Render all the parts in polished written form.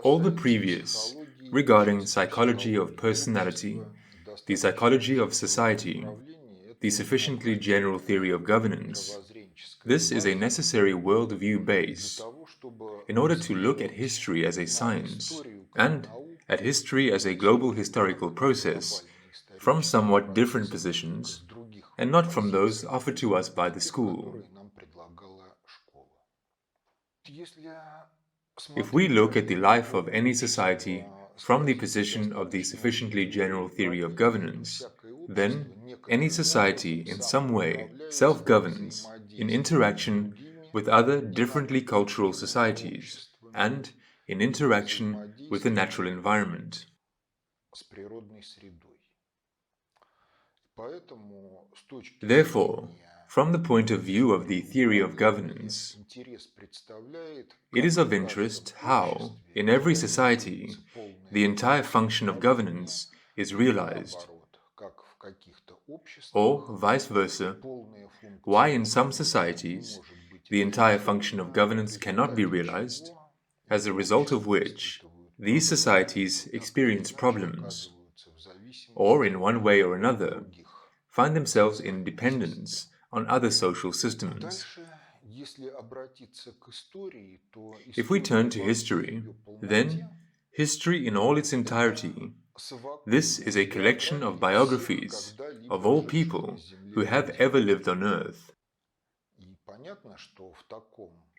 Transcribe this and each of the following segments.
All the previous regarding psychology of personality, the psychology of society, the sufficiently general theory of governance, this is a necessary worldview base in order to look at history as a science and at history as a global historical process from somewhat different positions and not from those offered to us by the school. If we look at the life of any society from the position of the sufficiently general theory of governance, then any society in some way self-governs in interaction with other differently cultural societies and in interaction with the natural environment. Therefore, from the point of view of the theory of governance, it is of interest how, in every society, the entire function of governance is realized, or vice versa, why in some societies the entire function of governance cannot be realized, as a result of which these societies experience problems, or in one way or another find themselves in dependence on other social systems. If we turn to history, then history in all its entirety, this is a collection of biographies of all people who have ever lived on earth.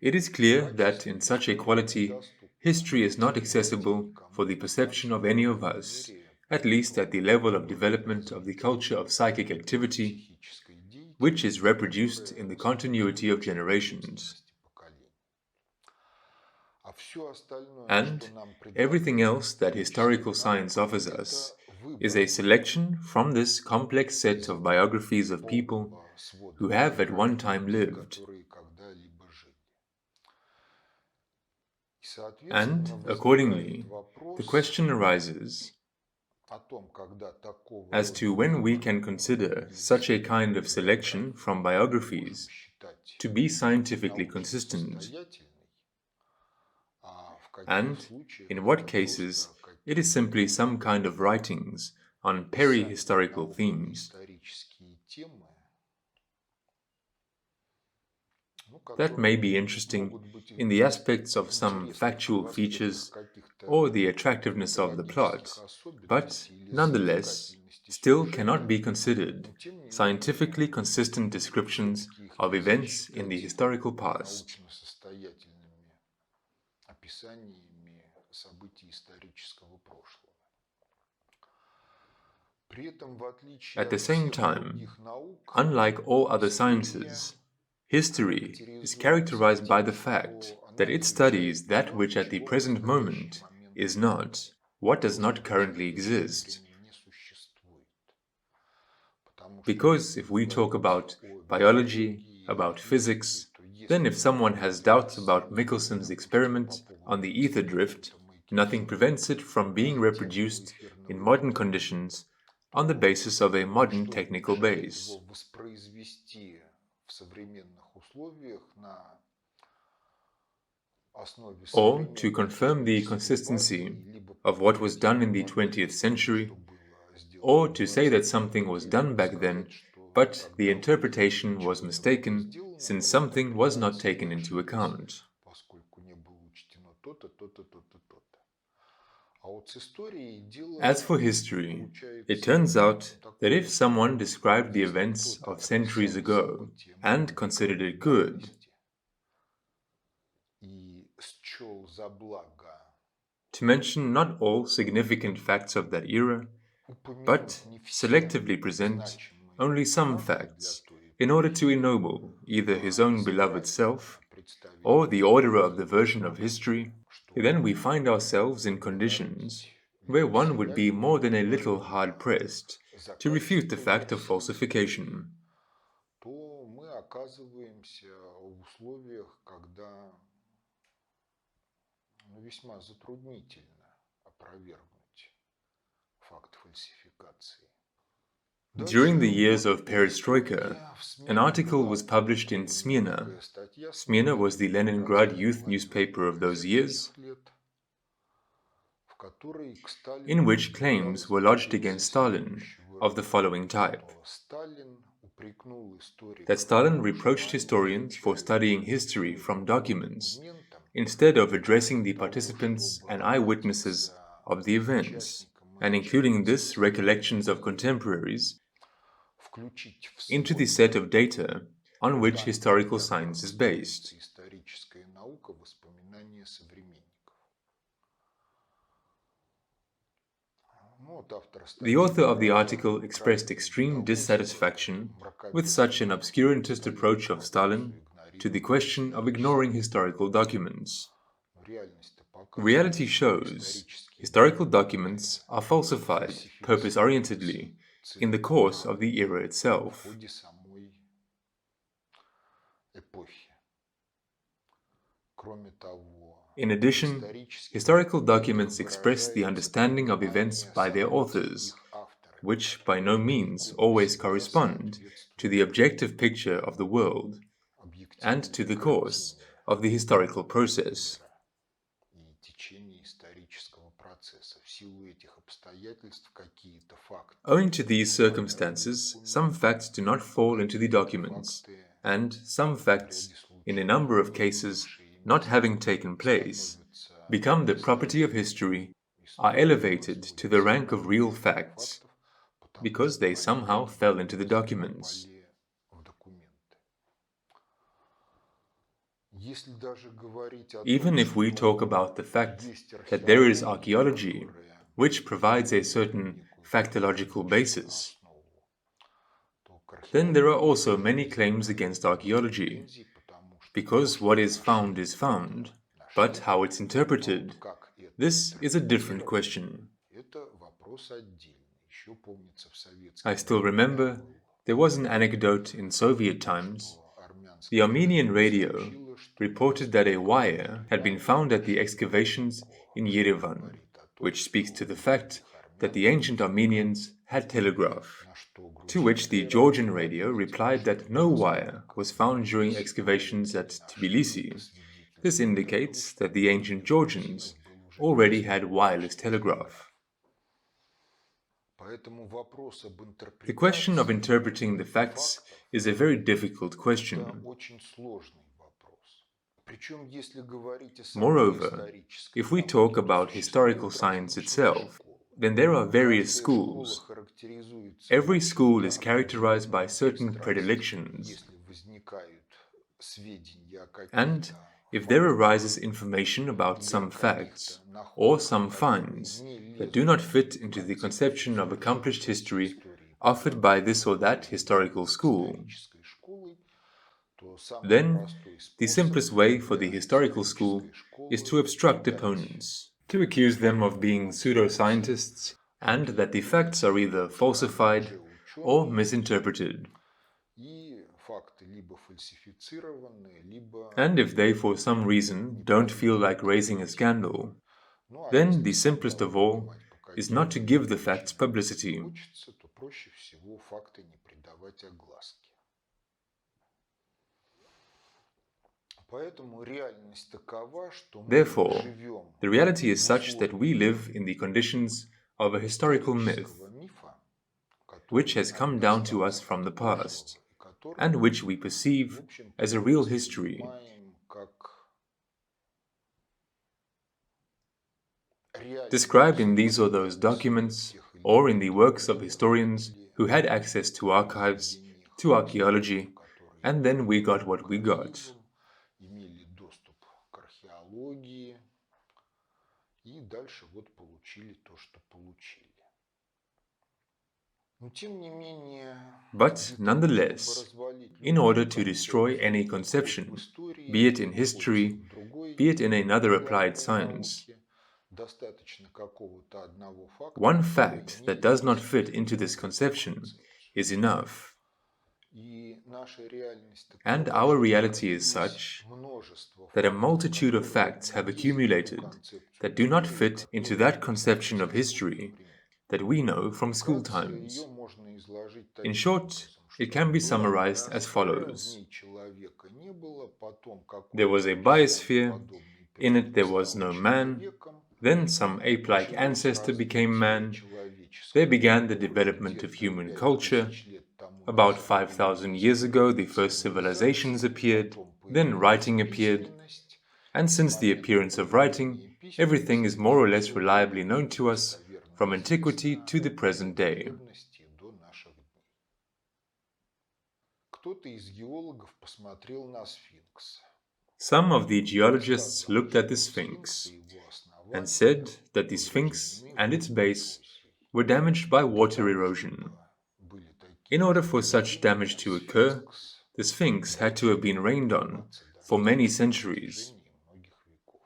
It is clear that in such a quality, history is not accessible for the perception of any of us, at least at the level of development of the culture of psychic activity, which is reproduced in the continuity of generations. And everything else that historical science offers us is a selection from this complex set of biographies of people who have at one time lived. And, accordingly, the question arises as to when we can consider such a kind of selection from biographies to be scientifically consistent, and in what cases it is simply some kind of writings on peri-historical themes. That may be interesting in the aspects of some factual features or the attractiveness of the plot, but nonetheless still cannot be considered scientifically consistent descriptions of events in the historical past. At the same time, unlike all other sciences, history is characterized by the fact that it studies that which at the present moment is not, what does not currently exist. Because if we talk about biology, about physics, then if someone has doubts about Michelson's experiment on the ether drift, nothing prevents it from being reproduced in modern conditions on the basis of a modern technical base. Or to confirm the consistency of what was done in the 20th century, or to say that something was done back then, but the interpretation was mistaken since something was not taken into account. As for history, it turns out that if someone described the events of centuries ago and considered it good, to mention not all significant facts of that era, but selectively present only some facts in order to ennoble either his own beloved self or the orderer of the version of history, then we find ourselves in conditions where one would be more than a little hard-pressed to refute the fact of falsification. Весьма затруднительно опровергнуть факт фальсификации. During the years of perestroika, an article was published in Smyrna. Smyrna was the Leningrad youth newspaper of those years, in which claims were lodged against Stalin of the following type: that Stalin reproached historians for studying history from documents instead of addressing the participants and eyewitnesses of the events, and including in this recollections of contemporaries into the set of data on which historical science is based. The author of the article expressed extreme dissatisfaction with such an obscurantist approach of Stalin to the question of ignoring historical documents. Reality shows historical documents are falsified purpose-orientedly in the course of the era itself. In addition, historical documents express the understanding of events by their authors, which by no means always correspond to the objective picture of the world and to the course of the historical process. Owing to these circumstances, some facts do not fall into the documents, and some facts, in a number of cases not having taken place, become the property of history, are elevated to the rank of real facts, because they somehow fell into the documents. Even if we talk about the fact that there is archaeology, which provides a certain factological basis, then there are also many claims against archaeology, because what is found, but how it's interpreted, this is a different question. I still remember there was an anecdote in Soviet times. The Armenian radio reported that a wire had been found at the excavations in Yerevan, which speaks to the fact that the ancient Armenians had telegraph, to which the Georgian radio replied that no wire was found during excavations at Tbilisi. This indicates that the ancient Georgians already had wireless telegraph. The question of interpreting the facts is a very difficult question. Moreover, if we talk about historical science itself, then there are various schools. Every school is characterized by certain predilections, and if there arises information about some facts or some finds that do not fit into the conception of accomplished history offered by this or that historical school, then the simplest way for the historical school is to obstruct opponents, to accuse them of being pseudoscientists, and that the facts are either falsified or misinterpreted. And if they for some reason don't feel like raising a scandal, then the simplest of all is not to give the facts publicity. Therefore, the reality is such that we live in the conditions of a historical myth, which has come down to us from the past, and which we perceive as a real history. Described in these or those documents, or in the works of historians who had access to archives, to archaeology, and then we got what we got. But nonetheless, in order to destroy any conception, be it in history, be it in another applied science, one fact that does not fit into this conception is enough. And our reality is such that a multitude of facts have accumulated that do not fit into that conception of history that we know from school Вкратце ее times. можно изложить In таким short, образом, it что can be была summarized гора as сфера, в follows. ней человека не было, потом There was какой-то a biosphere, обезьяноподобный in it предок there was стал no man, человеком, then some ape-like началось ancestor became развитие man, there человеческой began the культуры development of где-то human 5000 culture, лет тому about назад 5,000 появились years ago the первые first civilizations цивилизации, appeared, потом then появилась writing appeared, письменность. and С since the момента appearance of writing, появления everything is письменности more or less все reliably было known to us достоверно from antiquity известно to the от present day. древности до наших дней. Кто-то из геологов посмотрел на сфинкс Some of the и geologists сказал, looked at the что сфинкс Sphinx и его and основание said that the Sphinx повреждены and its base эрозией. were damaged by Для water того, erosion. чтобы были In такие order for such damage повреждения, to occur, сфинкс the Sphinx had to have должен been был rained on подниматься до for неба many на centuries. протяжении многих веков.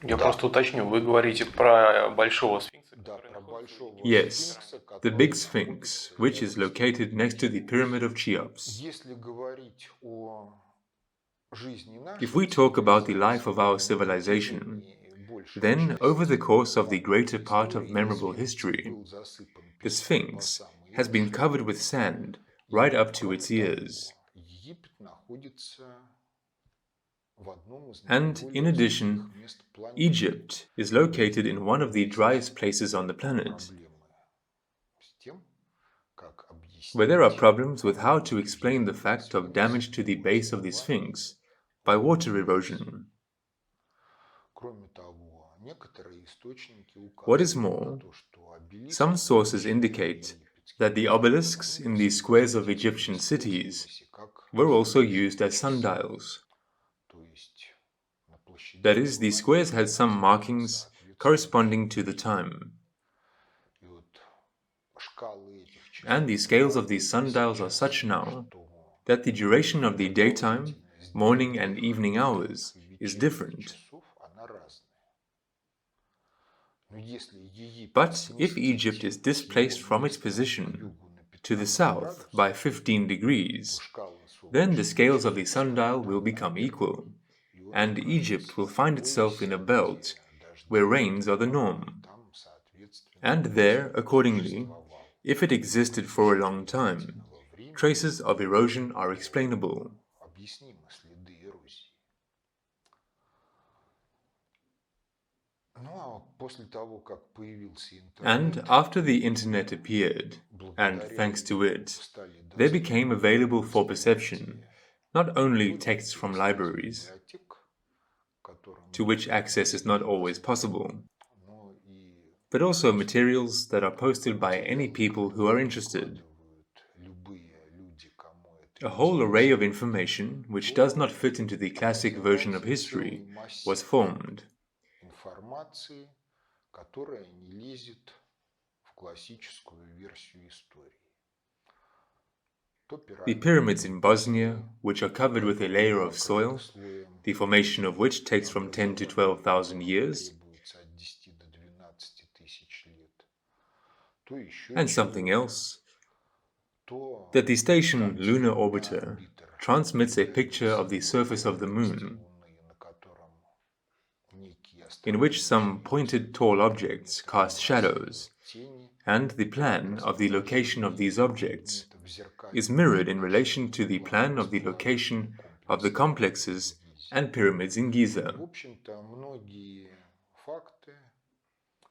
Я просто уточню, вы говорите про большого сфинкса, Да, который про находится в большого Yes, сфинкса, the который Big Sphinx, находится which is рядом с located next to the пирамидой Pyramid of Чеопс. Cheops. Если говорить о жизни If нашей we talk about the life цивилизации, of our то на civilization, протяжении большей then over the части course of the greater памятной part of истории memorable сфинкс history, был засыпан the песком по Sphinx самые has been уши. covered with sand right И, up to кроме its того, ears. Египет находится в одном из And in наиболее сухих addition, мест планеты. Egypt is located in one of the driest places on the planet, Проблемы с тем, как where there are объяснить problems with how to explain the повреждение fact of сфинкса damage to и the его base of the основания Sphinx by water водой. erosion. Кроме того, некоторые источники What is указывают на more, то, что some обелиски, sources выращенные indicate египетским that the фараоном, obelisks они in the по squares of систематически Egyptian cities использовались и как were also used as геодезические часы. sundials. То есть на площадях That is, the была squares had some отмечена markings corresponding to the time, И вот шкалы этих часов and the scales of таковы these sundials are сейчас, such now что that the duration of the daytime, продолжительность morning, and дневных, evening hours утренних и is вечерних different. часов, она разная. Но если Египет But if сместить Egypt is с displaced его from its места к position югу на to the 15 south by градусов, 15 то degrees, шкалы then the солнечных scales of the часов станут sundial will become равномерными, equal, и он and окажется Egypt will в find itself in a поясе, где belt where дожди rains are the и norm, там, соответственно, and будет there, accordingly, существовал if it existed for a long time, длительного времени traces of erosion are explainable. объяснимы следы эрозии. Ну а после того, как появился And интернет, after the internet appeared, and благодаря thanks to ему it, стали there became доступны available for восприятия perception not only не только texts from текста из libraries, библиотек, к которым to which access is not always possible, но и but also materials that are posted by any материалы, people who are которые interested. выкладывают любые люди, кому это A whole array of интересно, information, which does not fit into the classic version of образовался целый history, was массив formed. информации, которая не лезет в классическую версию истории. То The pyramids in Bosnia, which are covered with a layer of soil, the formation of which takes from 10 to 12,000 years, требуется от 10 до 12 тысяч лет, то еще and something чего-то, else, то that the station станция Lunar Луна Orbiter Орбитер transmits a является picture of the surface of the поверхности moon, Луны, на котором некие in which some астрономические pointed tall objects cast shadows, тени and the plan of the location of these objects is mirrored in relation to the plan of the location of the complexes and pyramids in В Giza. общем-то, многие факты,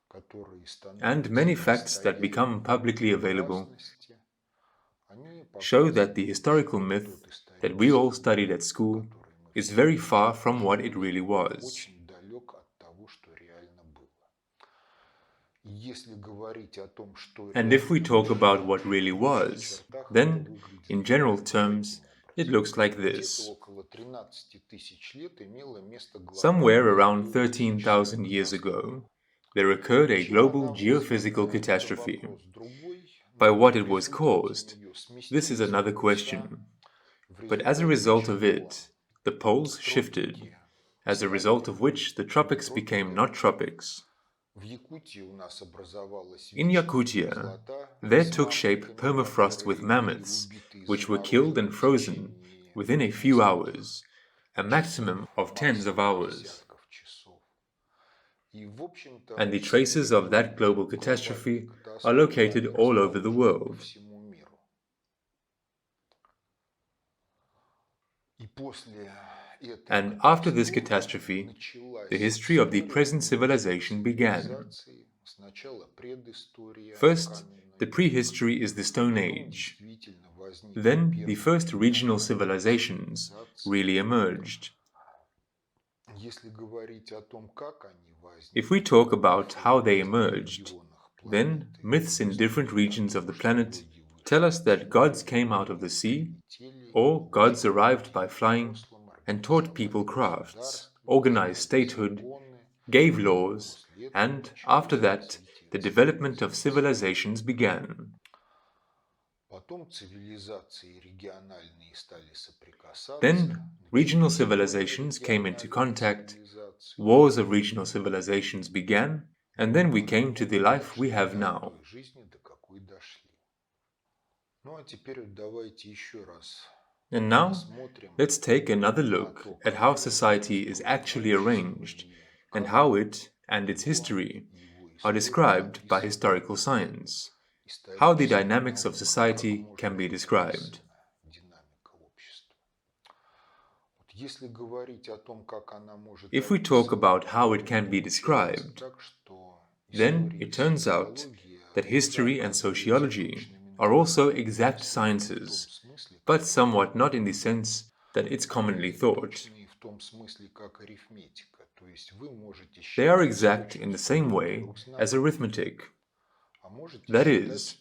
которые And становятся many facts that become достоянием publicly available гласности, они show that the показывают, historical что myth тот that we all исторический studied мир, at school который мы is все very far from what it знали, really was. очень далек от того, что реально было. И если говорить о том, что And if we реально talk about было, what really в общих was, чертах это then, выглядит in general таким terms, it образом. looks like Где-то this. около 13 тысяч лет имело место Somewhere глобальное around геодезическая 13,000 years катастрофа. ago, there occurred a Чем global она geophysical вызвана, это catastrophe. вопрос другой, By но what в it was результате caused, нее this is сместились another полюса, question. в But as a результате result of чего it, the poles shifted, тропики as a стали result of which the tropics became not тропиками. tropics. В Якутии у нас образовалась In вечная Yakutia, мерзлота there с took shape мамонтами, permafrost with которые были mammoths, убиты и which were killed заморожены and в frozen течение within a few нескольких hours, a maximum часов, of tens of максимум hours. десятков часов. and the traces of that global catastrophe are located all over the world. And after this catastrophe, the history of the present civilization began. First, the prehistory is the Stone Age. Then, the first regional civilizations really emerged. If we talk about how they emerged, then myths in different regions of the planet tell us that gods came out of the sea, or gods arrived by flying and taught people crafts, organized statehood, gave laws, and after that, the development of civilizations began. Then, regional civilizations came into contact, wars of regional civilizations began, and then we came to the life we have now. And now, let's take another look at how society is actually arranged, and how it and its history are described by historical science, how the dynamics of society can be described. If we talk about how it can be described, then it turns out that history and sociology are also exact sciences, but somewhat not in the sense that it's commonly thought. They are exact in the same way as arithmetic. That is,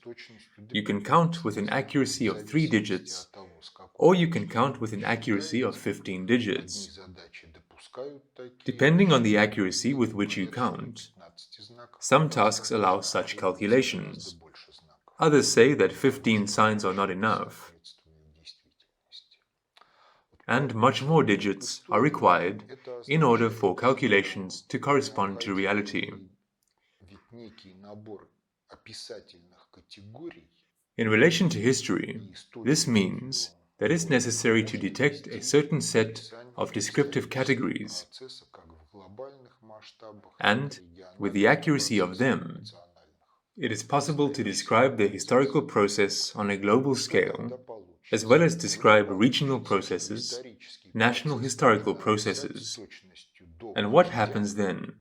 you can count with an accuracy of 3 digits, or you can count with an accuracy of 15 digits. Depending on the accuracy with which you count, some tasks allow such calculations. Others say that 15 signs are not enough, and much more digits are required in order for calculations to correspond to reality. In relation to history, this means that it's necessary to detect a certain set of descriptive categories, and with the accuracy of them, it is possible to describe the historical process on a global scale, as well as describe regional processes, national historical processes. And what happens then?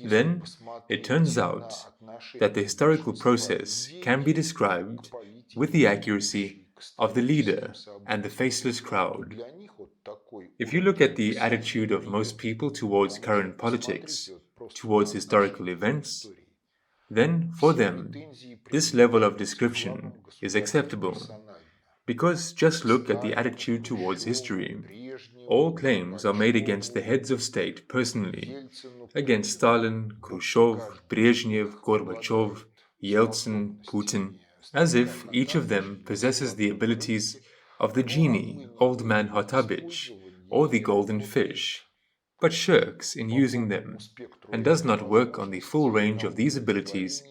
Then, it turns out that the historical process can be described with the accuracy of the leader and the faceless crowd. If you look at the attitude of most people towards current politics, towards historical events, then for them, this level of description is acceptable. Because just look at the attitude towards history. All claims are made against the heads of state personally, against Stalin, Khrushchev, Brezhnev, Gorbachev, Yeltsin, Putin, as if each of them possesses the abilities of the genie, Old Man Hotabich, or the golden fish, but shirks in using them, and does not work on the full range of these abilities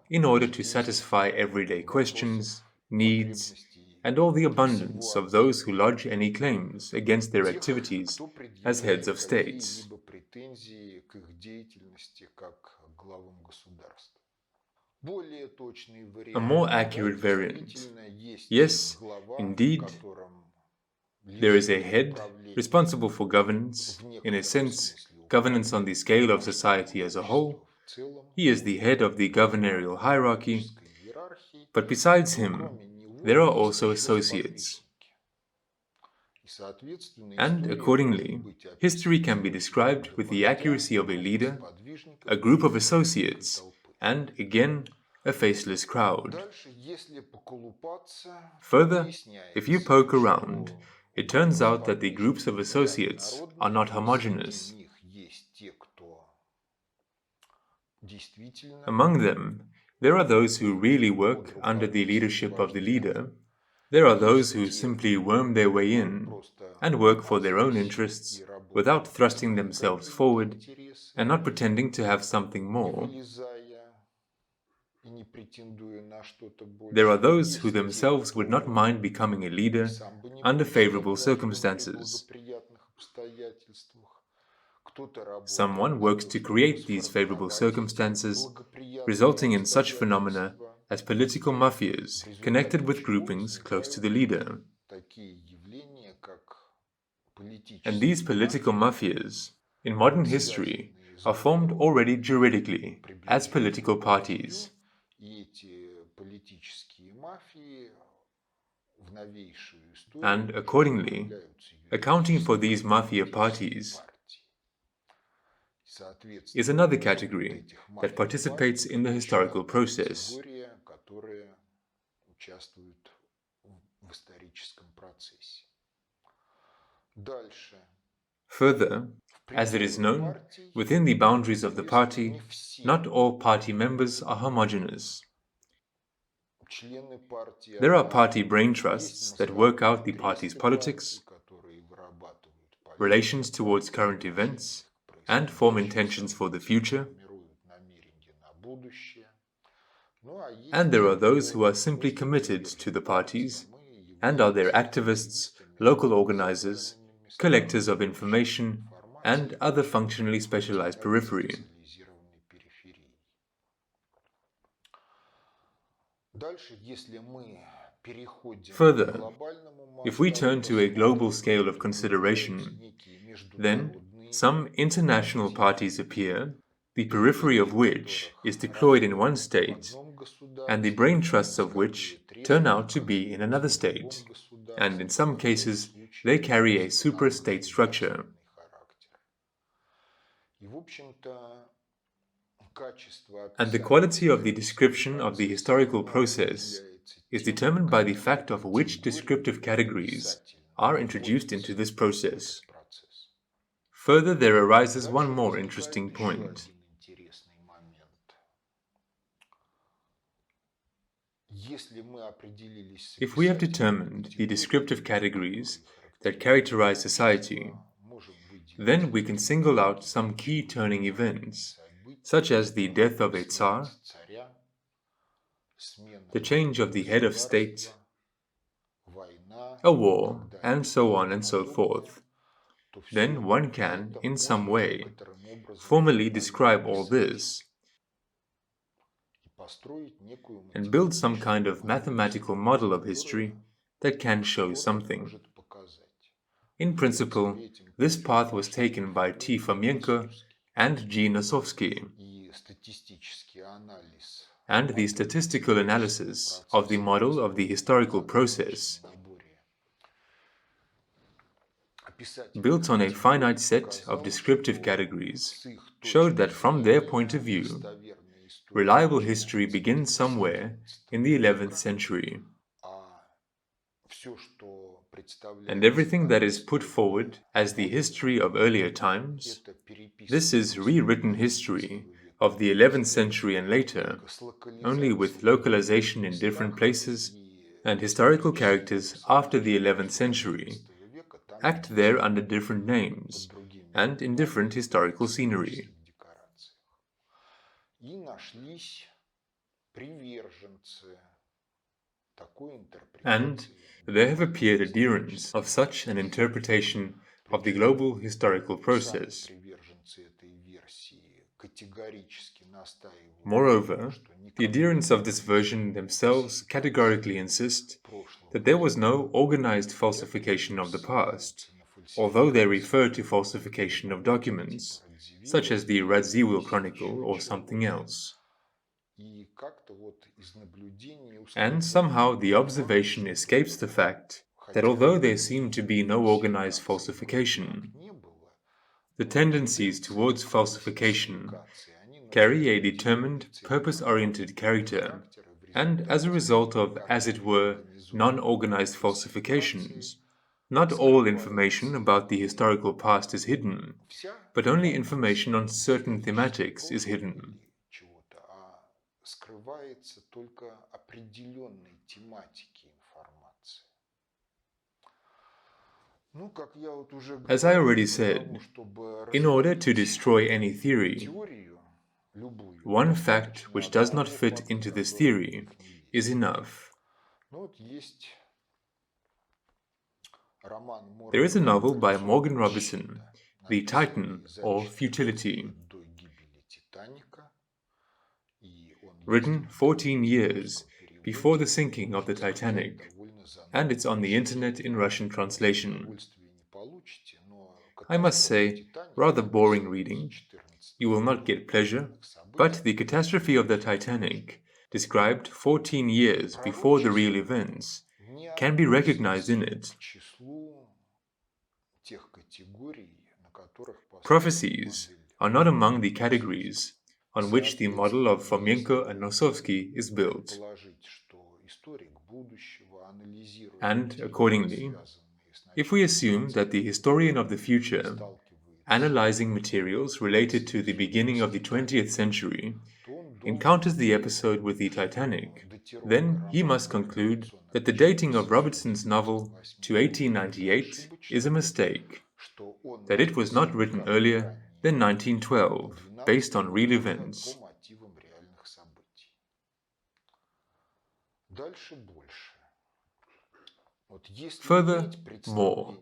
in order to satisfy everyday questions, needs, and all the abundance of those who lodge any claims against their activities as heads of states. A more accurate variant. Yes, indeed, there is a head responsible for governance, in a sense, governance on the scale of society as a whole. He is the head of the governorial hierarchy, but besides him, there are also associates. And accordingly, history can be described with the accuracy of a leader, a group of associates, and again, a faceless crowd. Further, if you poke around, it turns out that the groups of associates are not homogeneous. Among them, there are those who really work under the leadership of the leader. There are those who simply worm their way in and work for their own interests without thrusting themselves forward and not pretending to have something more. There are those who themselves would not mind becoming a leader under favorable circumstances, Someone works to create these favorable circumstances, resulting in such phenomena as political mafias connected with groupings close to the leader. And these political mafias, in modern history, are formed already juridically as political parties. And accordingly, accounting for these mafia parties is another category that participates in the historical process. Further, as it is known, within the boundaries of the party, not all party members are homogeneous. There are party brain trusts that work out the party's politics, relations towards current events, and form intentions for the future. And there are those who are simply committed to the parties and are their activists, local organizers, collectors of information, and other functionally specialized periphery. Further, if we turn to a global scale of consideration, then some international parties appear, the periphery of which is deployed in one state, and the brain trusts of which turn out to be in another state, and in some cases they carry a supra-state structure. And the quality of the description of the historical process is determined by the fact of which descriptive categories are introduced into this process. Further, there arises one more interesting point. If we have determined the descriptive categories that characterize society, then we can single out some key turning events, such as the death of a Tsar, the change of the head of state, a war, and so on and so forth. Then one can, in some way, formally describe all this and build some kind of mathematical model of history that can show something. In principle, this path was taken by T. Fomenko and G. Nosovsky, and the statistical analysis of the model of the historical process, built on a finite set of descriptive categories, showed that from their point of view, reliable history begins somewhere in the 11th century. And everything that is put forward as the history of earlier times, this is rewritten history of the 11th century and later, only with localization in different places and historical characters after the 11th century act there under different names and in different historical scenery. And there have appeared adherents of such an interpretation of the global historical process. Moreover, the adherents of this version themselves categorically insist that there was no organized falsification of the past, although they refer to falsification of documents, such as the Radziwiłł Chronicle or something else. And somehow the observation escapes the fact that although there seemed to be no organized falsification, the tendencies towards falsification carry a determined, purpose-oriented character, and as a result of, as it were, non-organized falsifications, not all information about the historical past is hidden, but only information on certain thematics is hidden. As I already said, in order to destroy any theory, one fact which does not fit into this theory is enough. There is a novel by Morgan Robertson, The Titan or Futility, written 14 years before the sinking of the Titanic, and it's on the internet in Russian translation. I must say, rather boring reading. You will not get pleasure, but the catastrophe of the Titanic, described 14 years before the real events, can be recognized in it. Prophecies are not among the categories on which the model of Fomenko and Nosovsky is built. And, accordingly, if we assume that the historian of the future, analyzing materials related to the beginning of the 20th century, encounters the episode with the Titanic, then he must conclude that the dating of Robertson's novel to 1898 is a mistake, that it was not written earlier than 1912, based on real events. Further, more.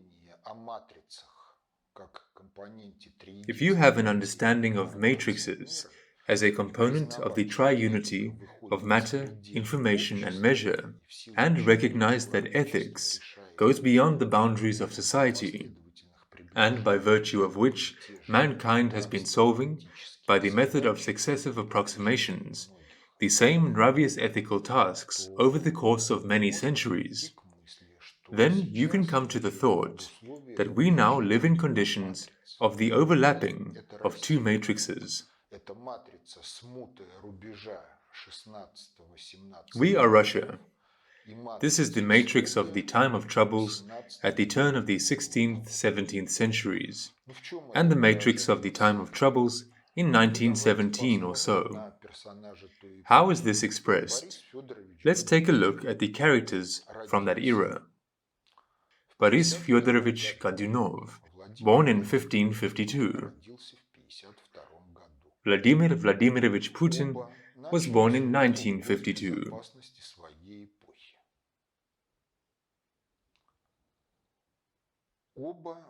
If you have an understanding of matrices as a component of the triunity of matter, information, and measure, and recognize that ethics goes beyond the boundaries of society, and by virtue of which mankind has been solving, by the method of successive approximations, the same grievous ethical tasks over the course of many centuries, then you can come to the thought that we now live in conditions of the overlapping of two matrices. We are Russia. This is the matrix of the time of troubles at the turn of the 16th, 17th centuries, and the matrix of the time of troubles in 1917 or so. How is this expressed? Let's take a look at the characters from that era. Boris Fyodorovich Godunov, born in 1552. Vladimir Vladimirovich Putin was born in 1952.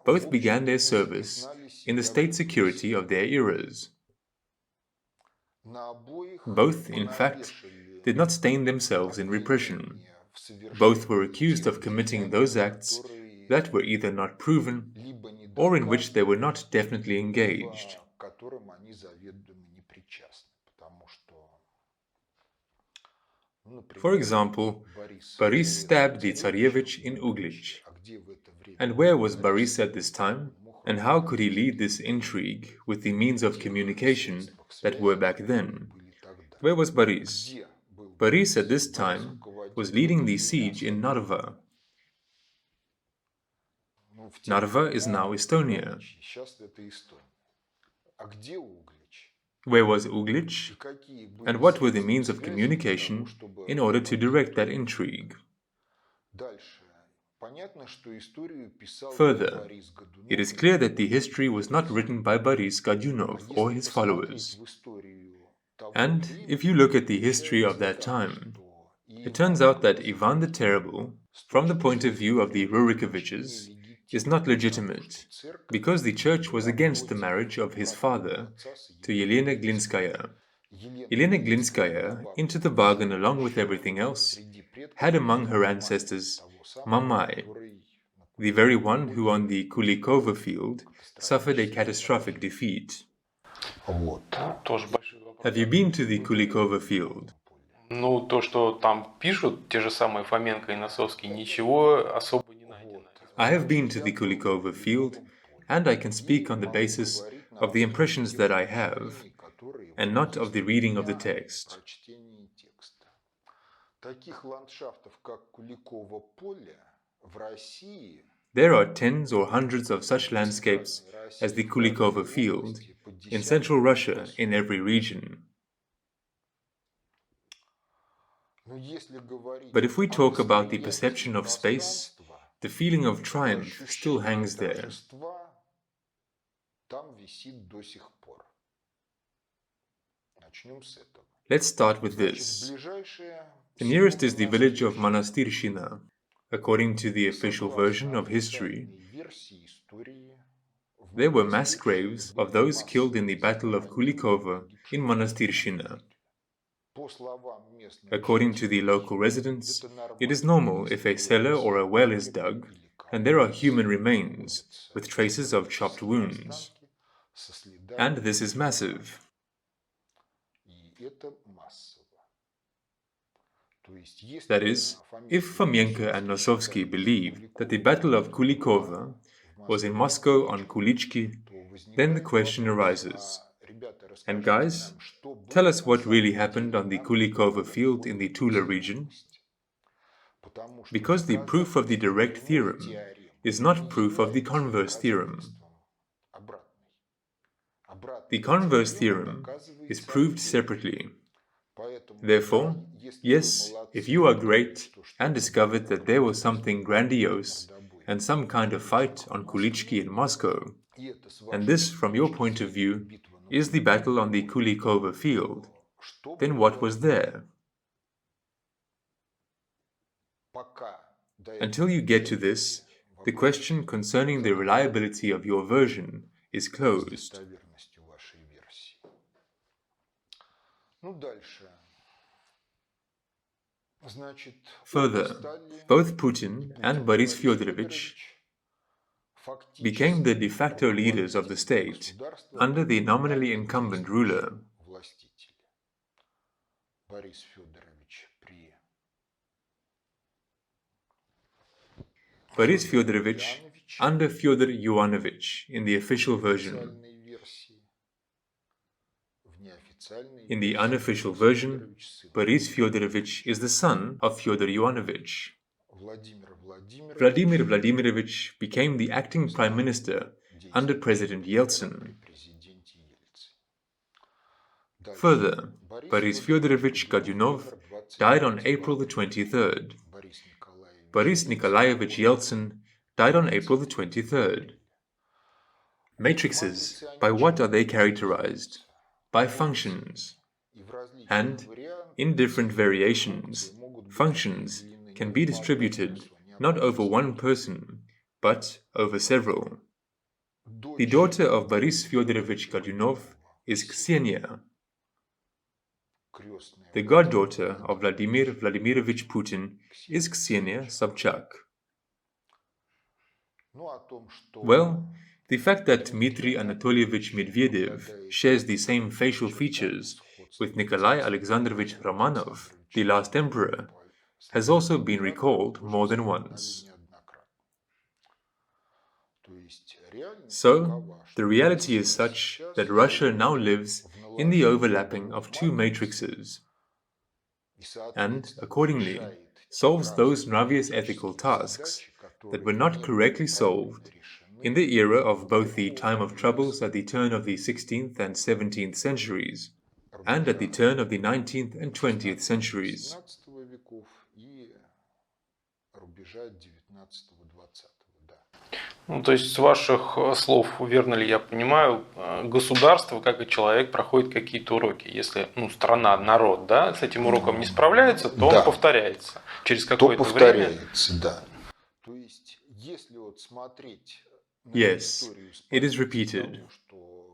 Both began their service in the state security of their eras. Both, in fact, did not stain themselves in repression. Both were accused of committing those acts that were either not proven or in which they were not definitely engaged. For example, Boris stabbed the Tsarevich in Uglich. And where was Boris at this time? And how could he lead this intrigue with the means of communication that were back then? Where was Boris? Boris at this time was leading the siege in Narva. Narva is now Estonia. Where was Uglich? And what were the means of communication in order to direct that intrigue? Further, it is clear that the history was not written by Boris Godunov or his followers. And if you look at the history of that time, it turns out that Ivan the Terrible, from the point of view of the Rurikoviches, is not legitimate, because the church was against the marriage of his father to Yelena Glinskaya. Yelena Glinskaya, into the bargain along with everything else, had among her ancestors Mamai, the very one who on the Kulikovo field suffered a catastrophic defeat. Have you been to the Kulikovo field? Ну, то, что там пишут, те же самые Фоменко и Носовский, ничего особо не найдено. I have been to the Kulikovo field, and I can speak on the basis of the impressions that I have, and not of the reading of the text. There are tens or hundreds of such landscapes as the Kulikovo field in central Russia in every region. But if we talk about the perception of space, the feeling of triumph still hangs there. Let's start with this. The nearest is the village of Monastyrshina. According to the official version of history, there were mass graves of those killed in the Battle of Kulikovo in Monastyrshina. According to the local residents, it is normal if a cellar or a well is dug, and there are human remains with traces of chopped wounds. And this is massive. That is, if Fomenko and Nosovsky believed that the Battle of Kulikovo was in Moscow on Kulichki, then the question arises. And guys, tell us what really happened on the Kulikovo field in the Tula region. Because the proof of the direct theorem is not proof of the converse theorem. The converse theorem is proved separately. Therefore, yes, if you are great and discovered that there was something grandiose and some kind of fight on Kulichki in Moscow, and this, from your point of view, is the battle on the Kulikovo field, then what was there? Until you get to this, the question concerning the reliability of your version is closed. Further, both Putin and Boris Fyodorovich became the de facto leaders of the state under the nominally incumbent ruler. Boris Fyodorovich under Fyodor Yuanovich in the official version. In the unofficial version, Boris Fyodorovich is the son of Fyodor Yuanovich. Vladimir Vladimirovich became the acting prime minister under President Yeltsin. Further, Boris Fyodorovich Godunov died on April the 23rd. Boris Nikolaevich Yeltsin died on April the 23rd. Matrices, by what are they characterized? By functions. And, in different variations, functions can be distributed not over one person, but over several. The daughter of Boris Fyodorovich Godunov is Ksenia. The goddaughter of Vladimir Vladimirovich Putin is Ksenia Sobchak. Well, the fact that Dmitry Anatolievich Medvedev shares the same facial features with Nikolai Alexandrovich Romanov, the last emperor, has also been recalled more than once. So, the reality is such that Russia now lives in the overlapping of two matrices, and, accordingly, solves those Navius ethical tasks that were not correctly solved in the era of both the time of troubles at the turn of the 16th and 17th centuries, and at the turn of the 19th and 20th centuries. Ну, то есть, с ваших слов, верно ли я понимаю, государство, как и человек, проходит какие-то уроки. Если страна, народ, да, с этим уроком не справляется, то он повторяется. Через какое-то время. Да. Yes, it is repeated.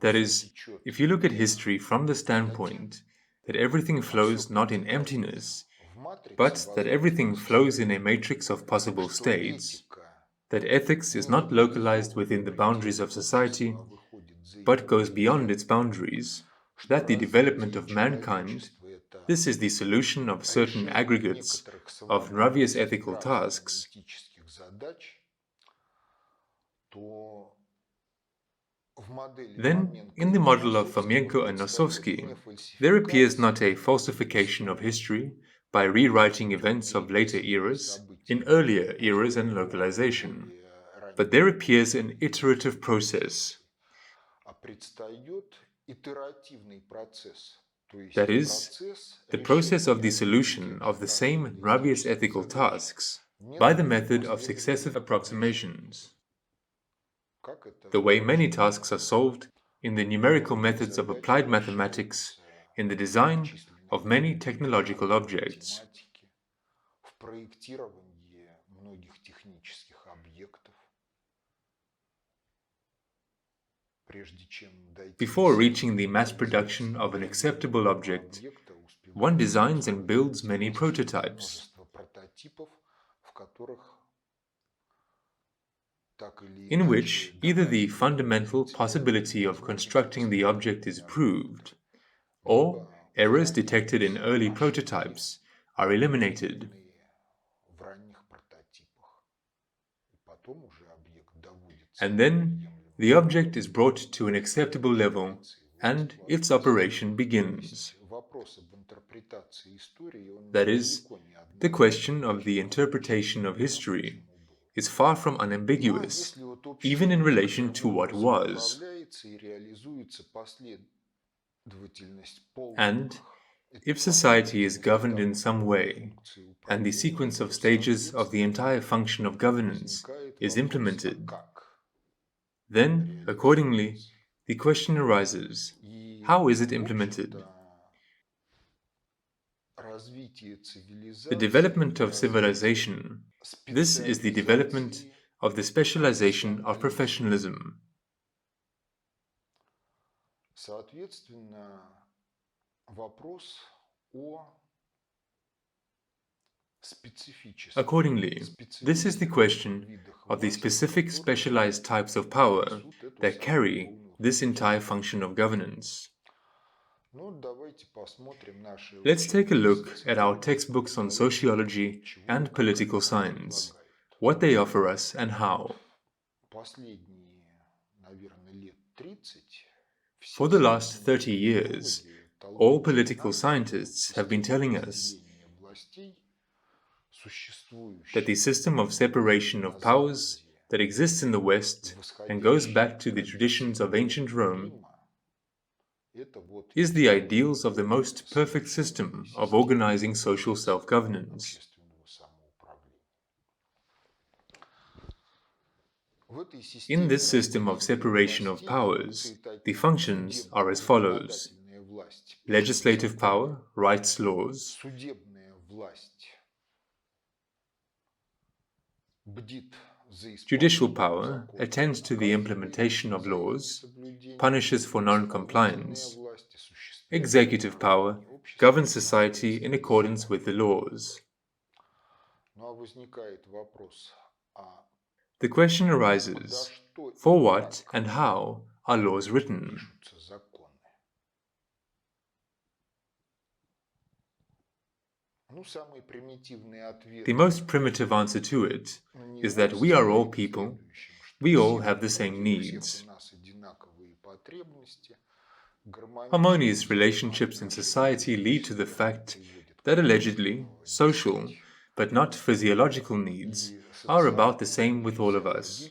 That is, if you look at history from the standpoint that everything flows not in emptiness, but that everything flows in a matrix of possible states, that ethics is not localized within the boundaries of society, but goes beyond its boundaries, that the development of mankind, this is the solution of certain aggregates of Navius ethical tasks, then, in the model of Fomenko and Nosovsky, there appears not a falsification of history by rewriting events of later eras in earlier eras and localization, but there appears an iterative process. That is, the process of the solution of the same Navius ethical tasks by the method of successive approximations. The way many tasks are solved in the numerical methods of applied mathematics in the design of many technological objects. многих технических объектов, прежде чем дойти Before reaching the mass production of an acceptable object, one designs and builds many prototypes, множество прототипов, в которых так или in иначе which either the доказывается fundamental possibility of constructing the object is proved, or либо errors detected in устраняются early ошибки, prototypes are eliminated. в ранних прототипах. И потом уже объект доводится And до then приемлемых the object is brought to an acceptable level and its operation То begins. есть вопрос об интерпретации истории, он That is, далеко не the question однозначен, of the interpretation of history почему было. is far from Ну а unambiguous, если вот even in обществом relation to некоторым what образом was. управляется и реализуется последовательность And полных if этапов society is или governed in этапов some way, функции and the управления, sequence of то, stages of the entire соответственно, function of governance возникает is вопрос, а implemented, как then, accordingly, реализуется. the question arises, И, how is it в implemented? общем-то, развитие The цивилизации development это of развитие civilization, this is the development специализации, of the specialization of профессионализма. professionalism. Соответственно, вопрос о специфических, Accordingly, this is the question видах of the власти, specific которые specialized types of power несут эту that самую carry полную this функцию. entire function of governance. Ну, давайте посмотрим наши Let's take a учебные look at our социологии, textbooks on политологии, sociology чего и and как political они science, предлагают. what they offer us and how. Последние, наверное, лет 30 For the last 30 years, all political scientists have been telling us that the system of separation of powers that exists in the West and goes back to the traditions of ancient Rome is the ideals of the most perfect system of organizing social self-governance. In this system of separation of powers, the functions are as follows: legislative power writes laws, judicial power attends to the implementation of laws, punishes for non-compliance, executive power governs society in accordance with the laws. The question arises, for what and how are laws written? The most primitive answer to it is that we are all people, we all have the same needs. Harmonious relationships in society lead to the fact that allegedly social, but not physiological needs are about the same with all of us.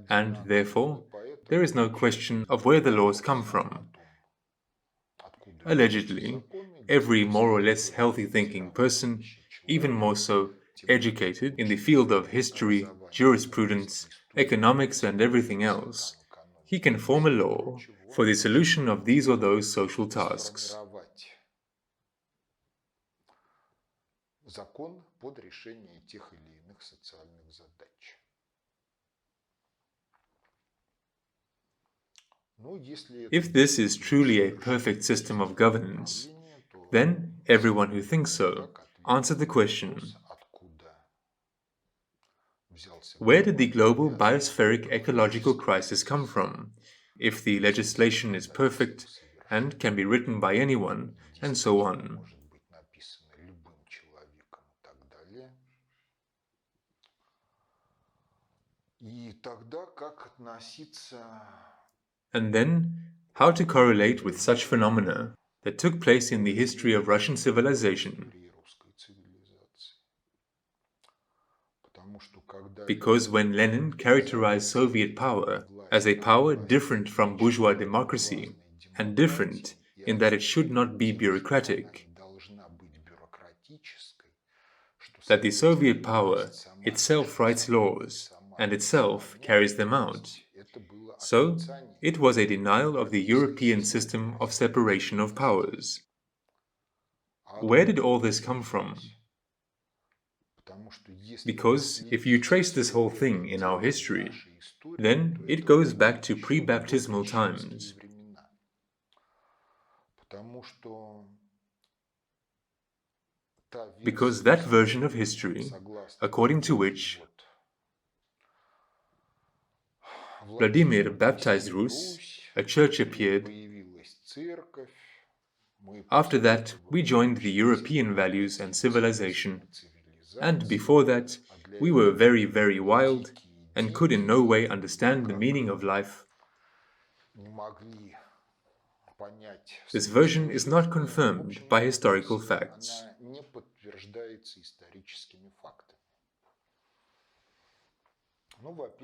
And therefore, there is no question of where the laws come from. Allegedly, every more or less healthy thinking person, even more so educated in the field of history, jurisprudence, economics and everything else, he can form a law for the solution of these or those social tasks. Закон под решение тех или иных социальных задач. If this is truly a perfect system of governance, then everyone who thinks so answer the question: where did the global biospheric ecological crisis come from, if the legislation is perfect and can be written by anyone, and so on? And then, how to correlate with such phenomena that took place in the history of Russian civilization? Because when Lenin characterized Soviet power as a power different from bourgeois democracy, and different in that it should not be bureaucratic, that the Soviet power itself writes laws and itself carries them out, so it was a denial of the European system of separation of powers. Where did all this come from? Because if you trace this whole thing in our history, then it goes back to pre-baptismal times. Because that version of history, according to which Vladimir baptized Rus, a church appeared. After that, we joined the European values and civilization, and before that, we were very, very wild and could in no way understand the meaning of life. This version is not confirmed by historical facts.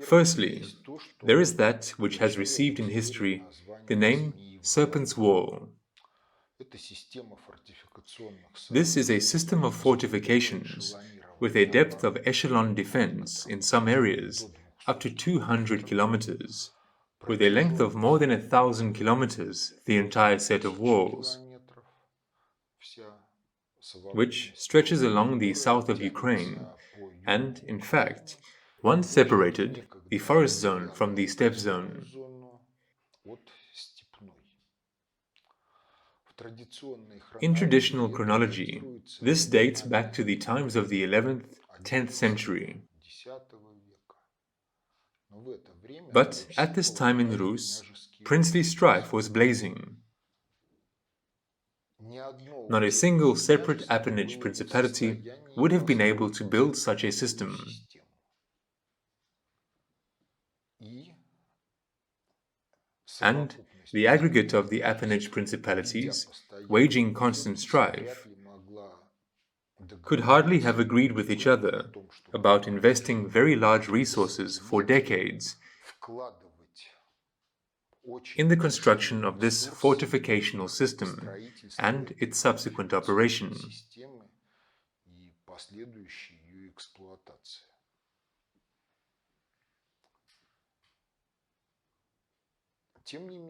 Firstly, there is that which has received in history the name Serpent's Wall. This is a system of fortifications with a depth of echelon defense in some areas up to 200 kilometers, with a length of more than 1,000 kilometers, the entire set of walls, which stretches along the south of Ukraine, and, in fact, once separated the forest zone from the steppe zone. In traditional chronology, this dates back to the times of the 11th, 10th century. But at this time in Rus, princely strife was blazing. Not a single separate appanage principality would have been able to build such a system. And the aggregate of the appanage principalities, waging constant strife, could hardly have agreed with each other about investing very large resources for decades in the construction of this fortificational system and its subsequent operation.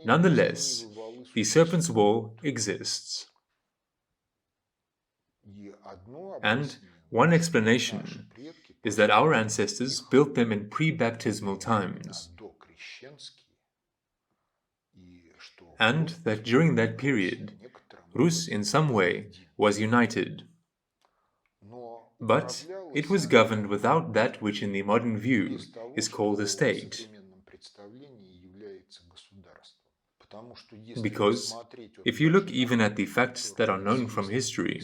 Nonetheless, the Serpent's Wall exists. And one explanation is that our ancestors built them in pre-baptismal times, and that during that period, Rus in some way was united. But it was governed without that which in the modern view is called a state. Because if you look even at the facts that are known from history,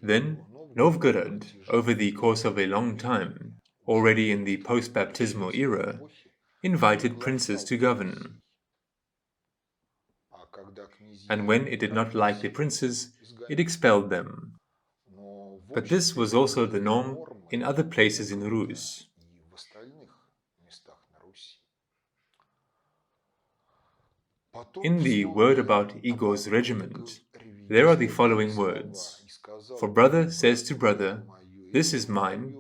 then Novgorod, over the course of a long time, already in the post-baptismal era, invited princes to govern. And when it did not like the princes, it expelled them. But this was also the norm in other places in Rus. In the word about Igor's regiment, there are the following words. For brother says to brother, this is mine,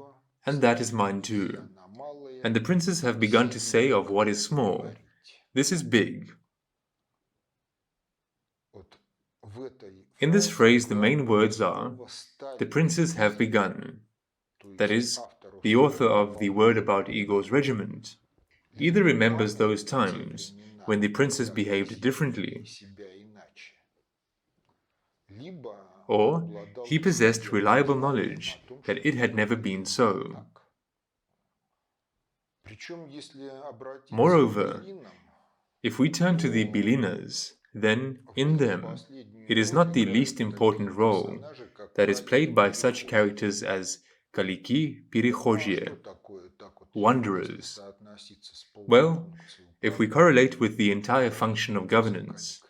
and that is mine too. And the princes have begun to say of what is small, this is big. In this phrase, the main words are, the princes have begun. That is, the author of the word about Igor's regiment either remembers those times when the princes behaved differently, or he possessed reliable knowledge that it had never been so. Moreover, if we turn to the Bilinas, then in them it is not the least important role that is played by such characters as Kaliki Перехожие, wanderers. Well, if we correlate with the entire function of governance,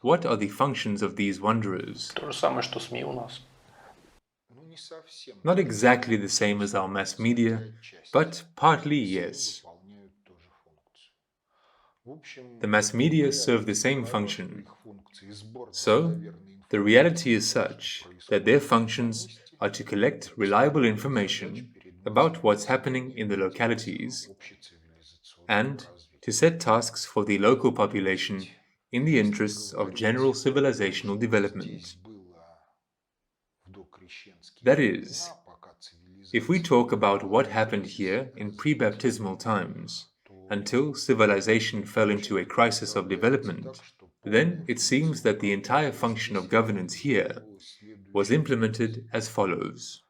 what are the functions of these wanderers? То же самое, что СМИ у нас. Not exactly the same as our mass media, but partly yes. The mass media serve the same function. So, the reality is such that their functions are to collect reliable information about what's happening in the localities and to set tasks for the local population in the interests of general civilizational development. That is, If we talk about what happened here in pre-baptismal times, until civilization fell into a crisis of development, then it seems that the entire function of governance here was implemented as follows.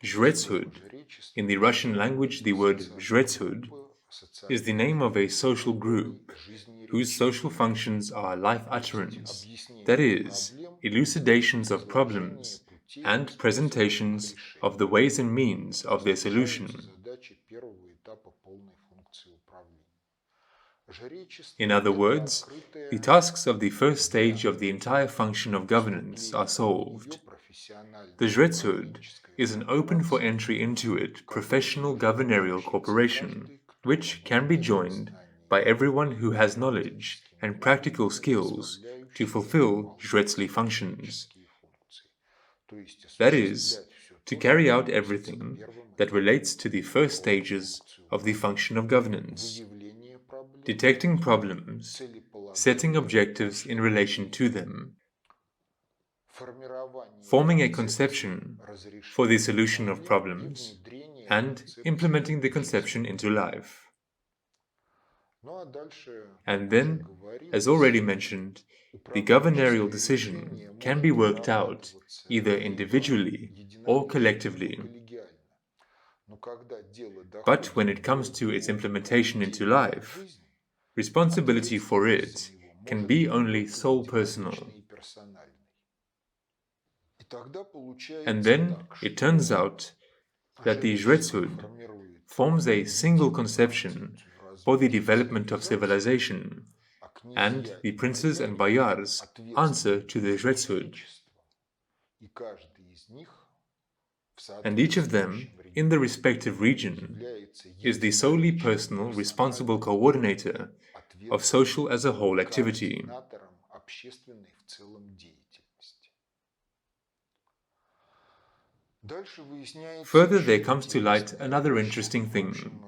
Жрецhood. In the Russian language, the word жрецhood is the name of a social group whose social functions are life utterance, that is, elucidations of problems and presentations of the ways and means of their solution. In other words, the tasks of the first stage of the entire function of governance are solved. The жрецhood is an open for entry into it professional governorial corporation, which can be joined by everyone who has knowledge and practical skills to fulfill жрецли functions. That is, to carry out everything that relates to the first stages of the function of governance. Detecting problems, setting objectives in relation to them, forming a conception for the solution of problems, and implementing the conception into life. And then, as already mentioned, the governorial decision can be worked out either individually or collectively. But when it comes to its implementation into life, responsibility for it can be only sole personal. And then it turns out that the жрецhood forms a single conception for the development of civilization, and the princes and boyars answer to the жрецhood. And each of them, in the respective region, is the solely personal responsible coordinator of social as a whole activity. Further, there comes to light another interesting thing.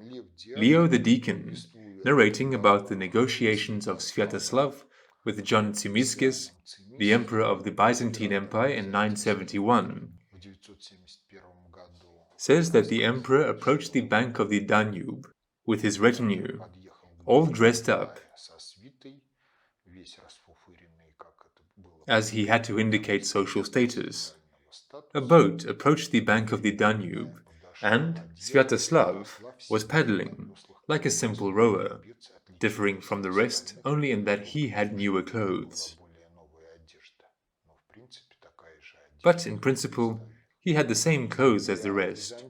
Leo the Deacon, narrating about the negotiations of Sviatoslav with John Tzimiskis, the emperor of the Byzantine Empire in 971, says that the emperor approached the bank of the Danube with his retinue, all dressed up, as he had to indicate social status. A boat approached the bank of the Danube, and Sviatoslav was paddling, like a simple rower, differing from the rest only in that he had newer clothes. But in principle, he had the same clothes as the rest.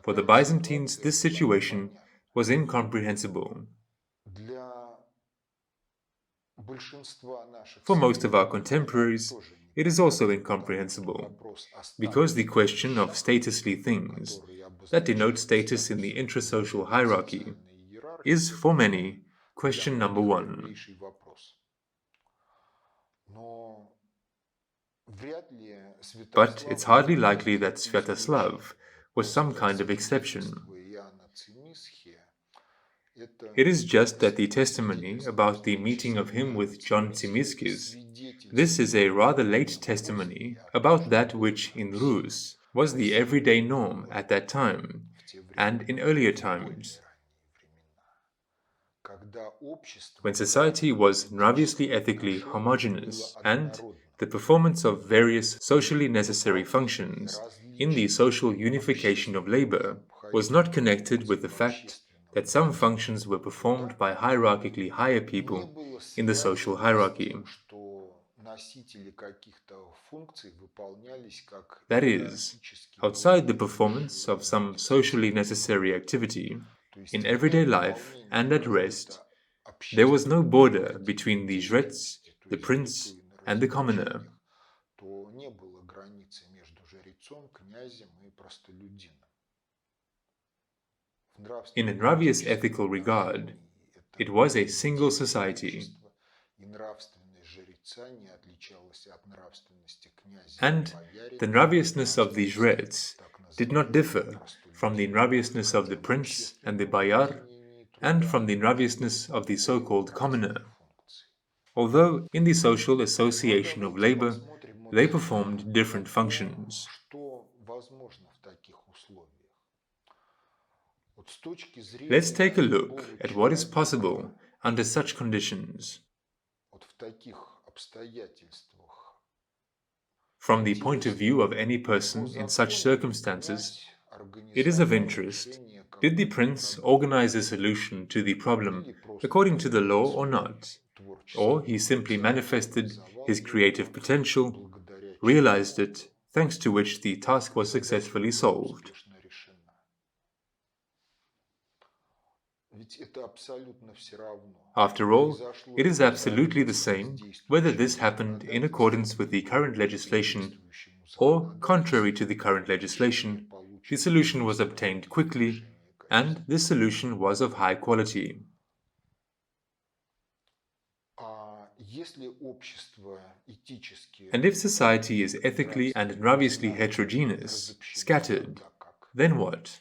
For the Byzantines, this situation was incomprehensible. For most of our contemporaries, it is also incomprehensible, because the question of statusly things that denote status in the intrasocial hierarchy is, for many, question number one. But it's hardly likely that Sviatoslav was some kind of exception. It is just that the testimony about the meeting of him with John Tzimiskis, this is a rather late testimony about that which in Rus was the everyday norm at that time and in earlier times, when society was nraviously ethically homogeneous and the performance of various socially necessary functions in the social unification of labor was not connected with the fact that some functions were performed by hierarchically higher people in the social hierarchy. That is, outside the performance of some socially necessary activity, in everyday life and at rest, there was no border between the жрец, the prince, and the commoner. In a nravious ethical regard, it was a single society. And the nraviousness of the жрец did not differ from the nraviousness of the prince and the boyar, and from the nraviousness of the so-called commoner. Although in the social association of labor, they performed different functions. Let's take a look at what is possible under such conditions. From the point of view of any person in such circumstances, it is of interest, did the prince organize a solution to the problem according to the law or not? Or he simply manifested his creative potential, realized it, thanks to which the task was successfully solved. After all, it is absolutely the same whether this happened in accordance with the current legislation or contrary to the current legislation. The solution was obtained quickly, and this solution was of high quality. And if society is ethically and nravistly heterogeneous, scattered, then what?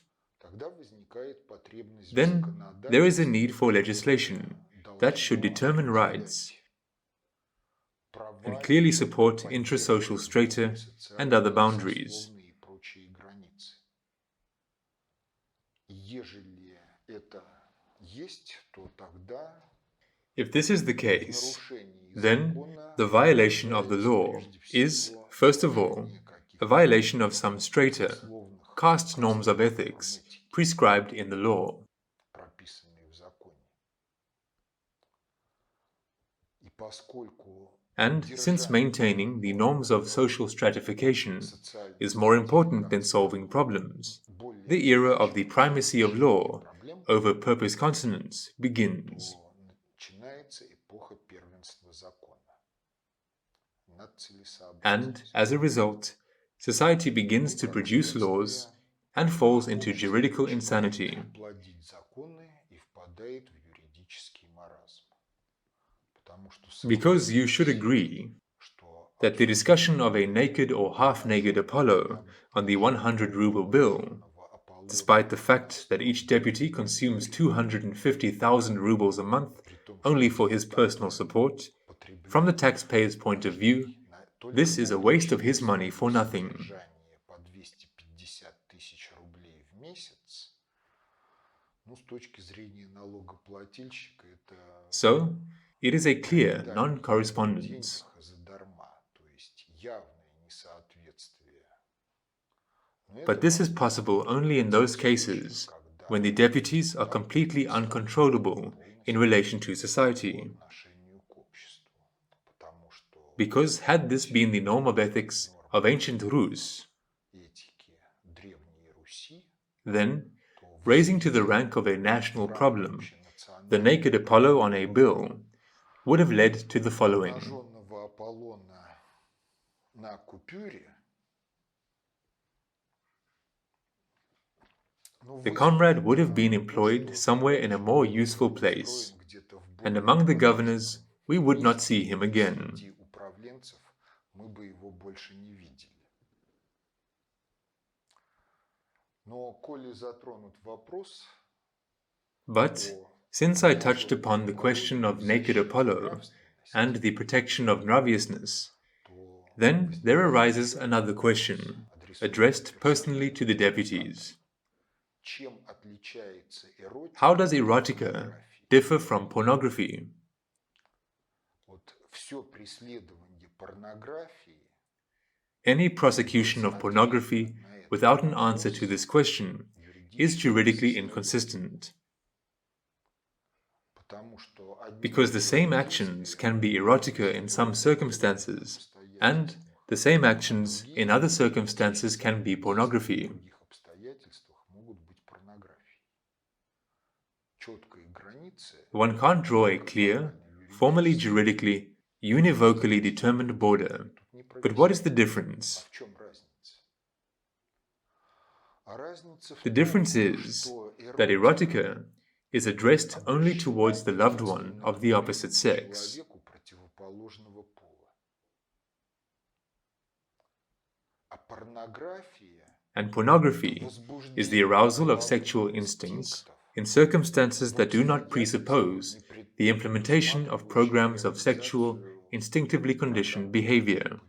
Then there is a need for legislation that should determine rights and clearly support intrasocial strata and other boundaries. If this is the case, then the violation of the law is, first of all, a violation of some strata, caste norms of ethics prescribed in the law. And since maintaining the norms of social stratification is more important than solving problems, the era of the primacy of law over purpose consonance begins. And as a result, society begins to produce laws and falls into juridical insanity. Because you should agree that the discussion of a naked or half-naked Apollo on the 100-ruble bill, despite the fact that each deputy consumes 250,000 rubles a month only for his personal support, from the taxpayer's point of view, this is a waste of his money for nothing. So, it is a clear non-correspondence. But this is possible only in those cases when the deputies are completely uncontrollable in relation to society. Because had this been the norm of ethics of ancient Rus, then, raising to the rank of a national problem, the naked Apollo on a bill would have led to the following. The comrade would have been employed somewhere in a more useful place, and among the governors we would not see him again. But, since I touched upon the question of naked Apollo and the protection of nraviousness, then there arises another question, addressed personally to the deputies. How does erotica differ from pornography? Any prosecution of pornography without an answer to this question is juridically inconsistent. Because the same actions can be erotica in some circumstances, and the same actions in other circumstances can be pornography. One can't draw a clear, formally juridically, univocally determined border. But what is the difference? The difference is that erotica is addressed only towards the loved one of the opposite sex. And pornography is the arousal of sexual instincts in circumstances that do not presuppose the implementation of programs of sexual, instinctively conditioned behavior.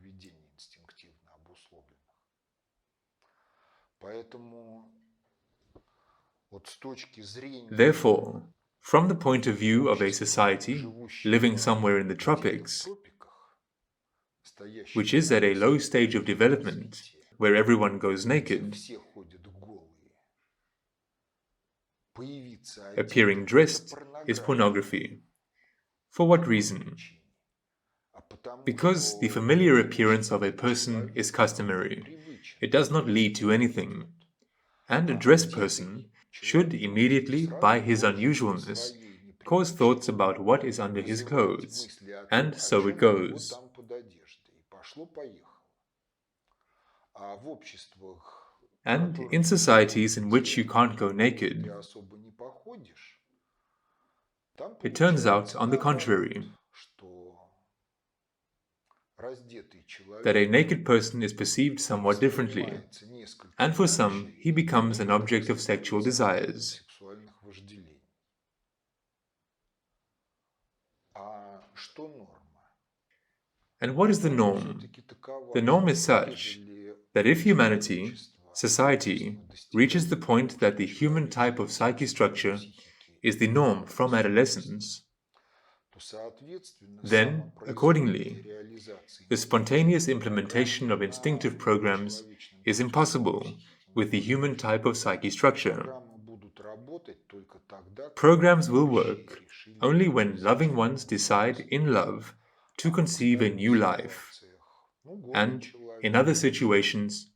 Therefore, from the point of view of a society living somewhere in the tropics, which is at a low stage of development, where everyone goes naked, appearing dressed is pornography. For what reason? Because the familiar appearance of a person is customary. It does not lead to anything. And a dressed person should immediately, by his unusualness, cause thoughts about what is under his clothes. And so it goes. And in societies in which you can't go naked, it turns out, on the contrary, that a naked person is perceived somewhat differently, and for some he becomes an object of sexual desires. And what is the norm? The norm is such that if humanity, society, reaches the point that the human type of psyche structure is the norm from adolescence, then, accordingly, the spontaneous implementation of instinctive programs is impossible with the human type of psyche structure. Programs will work only when loving ones decide in love to conceive a new life. And in other situations,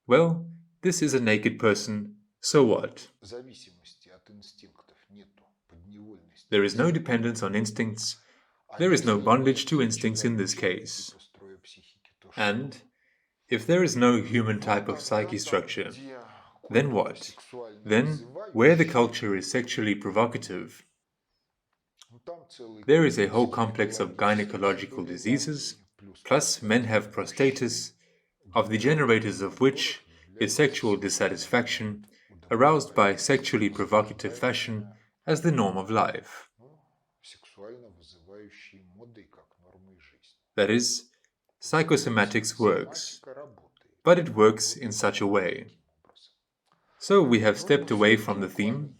well, this is a naked person, so what? There is no dependence on instincts. There is no bondage to instincts in this case. And if there is no human type of psyche structure, then what? Then, where the culture is sexually provocative, there is a whole complex of gynecological diseases, plus men have prostatitis, of the generators of which is sexual dissatisfaction, aroused by sexually provocative fashion as the norm of life. That is, psychosomatics works, but it works in such a way. So we have stepped away from the theme.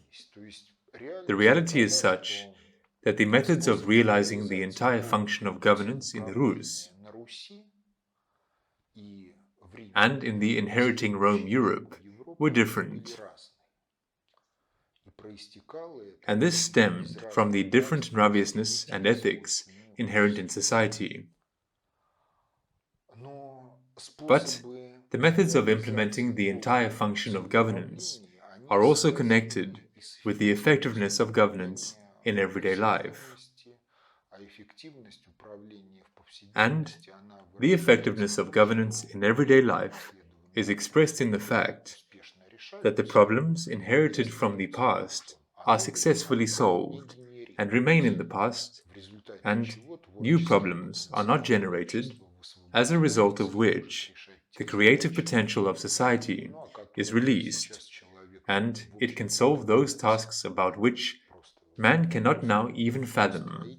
The reality is such that the methods of realizing the entire function of governance in the Rus and in the inheriting Rome Europe were different. And this stemmed from the different nraviousness and ethics inherent in society. But the methods of implementing the entire function of governance are also connected with the effectiveness of governance in everyday life. And the effectiveness of governance in everyday life is expressed in the fact that the problems inherited from the past are successfully solved and remain in the past, and new problems are not generated, as a result of which the creative potential of society is released, and it can solve those tasks about which man cannot now even fathom.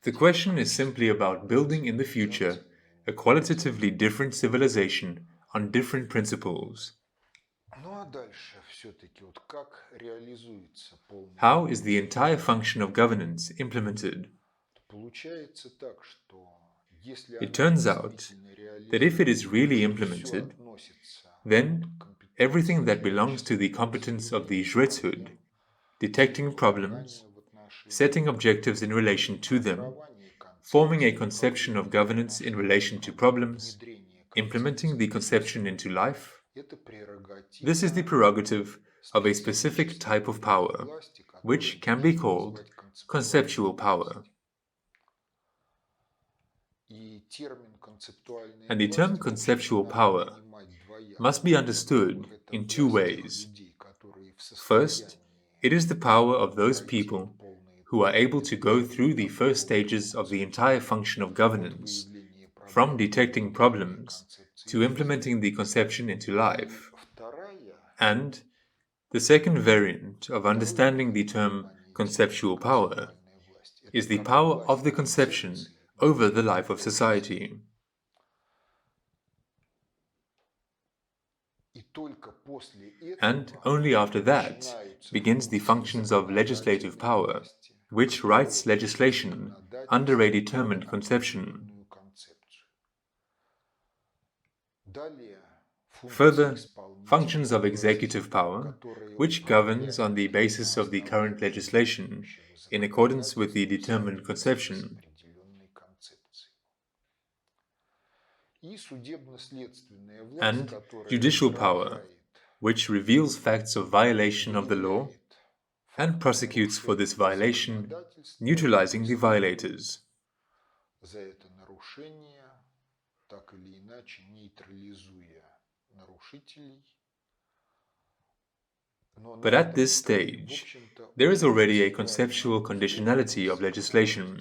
The question is simply about building in the future a qualitatively different civilization on different principles. How is the entire function of governance implemented? It turns out that if it is really implemented, then everything that belongs to the competence of the Jretshood, detecting problems, setting objectives in relation to them, forming a conception of governance in relation to problems, implementing the conception into life, this is the prerogative of a specific type of power, which can be called conceptual power. And the term conceptual power must be understood in two ways. First, it is the power of those people who are able to go through the first stages of the entire function of governance, from detecting problems to implementing the conception into life. And the second variant of understanding the term conceptual power is the power of the conception over the life of society. And only after that begins the functions of legislative power, which writes legislation under a determined conception. Further, functions of executive power, which governs on the basis of the current legislation in accordance with the determined conception. And judicial power, which reveals facts of violation of the law and prosecutes for this violation, neutralizing the violators. But at this stage, there is already a conceptual conditionality of legislation.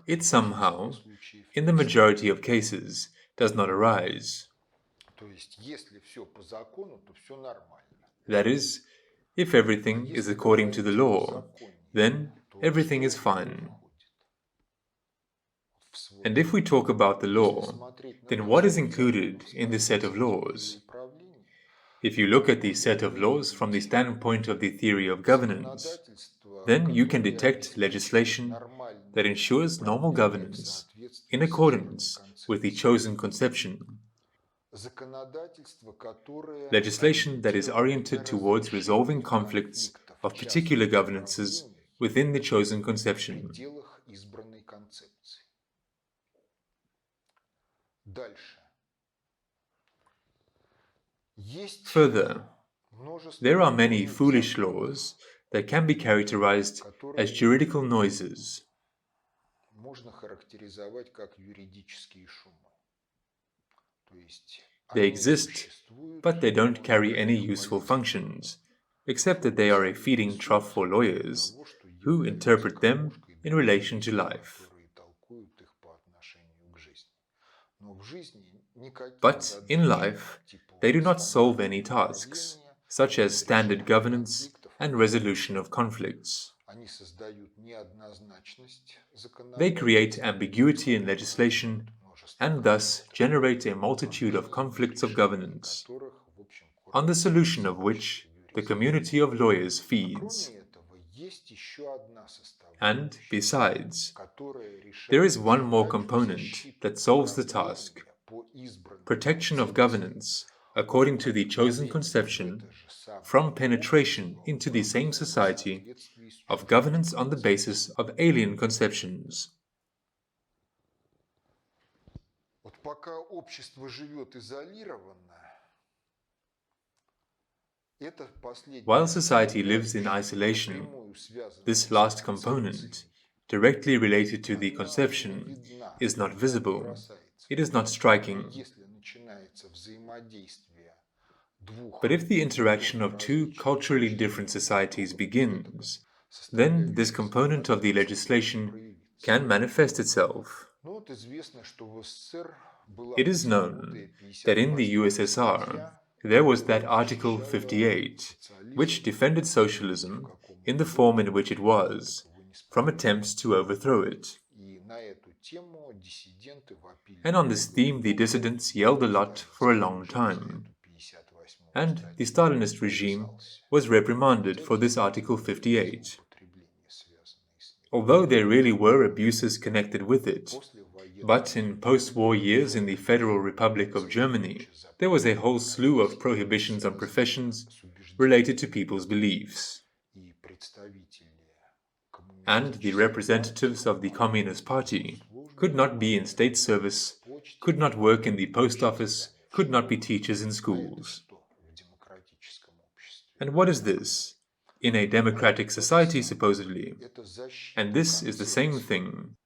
It somehow, in the majority of cases, does not arise. That is, if everything is according to the law, then everything is fine. And if we talk about the law, then what is included in this set of laws? If you look at the set of laws from the standpoint of the theory of governance, then you can detect legislation that ensures normal governance in accordance with the chosen conception. Legislation that is oriented towards resolving conflicts of particular governances within the chosen conception. Further, there are many foolish laws that can be characterized as juridical noises. They exist, but they don't carry any useful functions, except that they are a feeding trough for lawyers, who interpret them in relation to life. But in life, they do not solve any tasks, such as standard governance and resolution of conflicts. They create ambiguity in legislation and thus generate a multitude of conflicts of governance, on the solution of which the community of lawyers feeds. And besides, there is one more component that solves the task: protection of governance according to the chosen conception from penetration into the same society of governance on the basis of alien conceptions. While society lives in isolation, this last component, directly related to the conception, is not visible, it is not striking. But if the interaction of two culturally different societies begins, then this component of the legislation can manifest itself. It is known that in the USSR there was that Article 58, which defended socialism in the form in which it was, from attempts to overthrow it. And on this theme the dissidents yelled a lot for a long time. And the Stalinist regime was reprimanded for this Article 58. Although there really were abuses connected with it, but in post-war years in the Federal Republic of Germany, there was a whole slew of prohibitions on professions related to people's beliefs. And the representatives of the Communist Party could not be in state service, could not work in the post office, could not be teachers in schools. And what is this? In a democratic society, supposedly. And this is the same thing.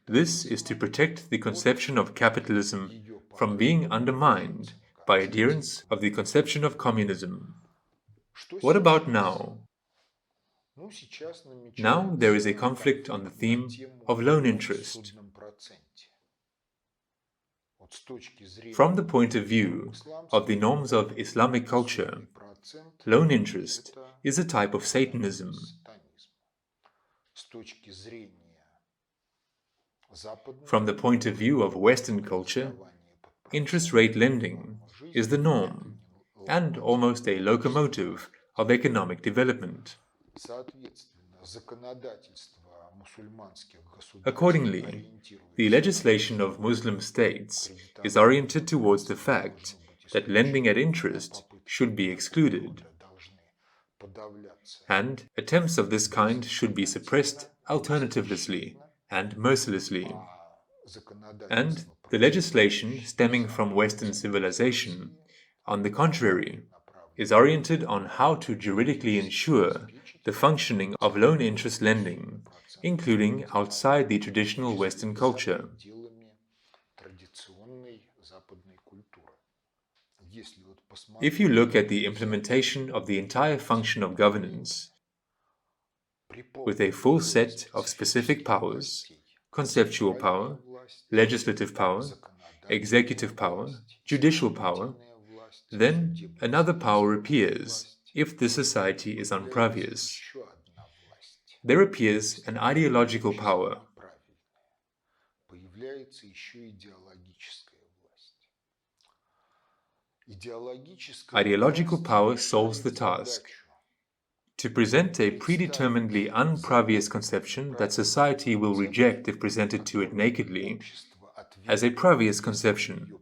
This is to protect the conception of capitalism from being undermined by adherents of the conception of communism. What about now? Now there is a conflict on the theme of loan interest. From the point of view of the norms of Islamic culture, loan interest is a type of Satanism. From the point of view of Western culture, interest rate lending is the norm, and almost a locomotive of economic development. Accordingly, the legislation of Muslim states is oriented towards the fact that lending at interest should be excluded, and attempts of this kind should be suppressed alternatively and mercilessly. And the legislation stemming from Western civilization, on the contrary, is oriented on how to juridically ensure the functioning of loan interest lending, including outside the traditional Western culture. If you look at the implementation of the entire function of governance, with a full set of specific powers, conceptual power, legislative power, executive power, judicial power, then another power appears if the society is unprevious. There appears an ideological power. Ideological power solves the task to present a predeterminedly unprevious conception that society will reject if presented to it nakedly, as a previous conception,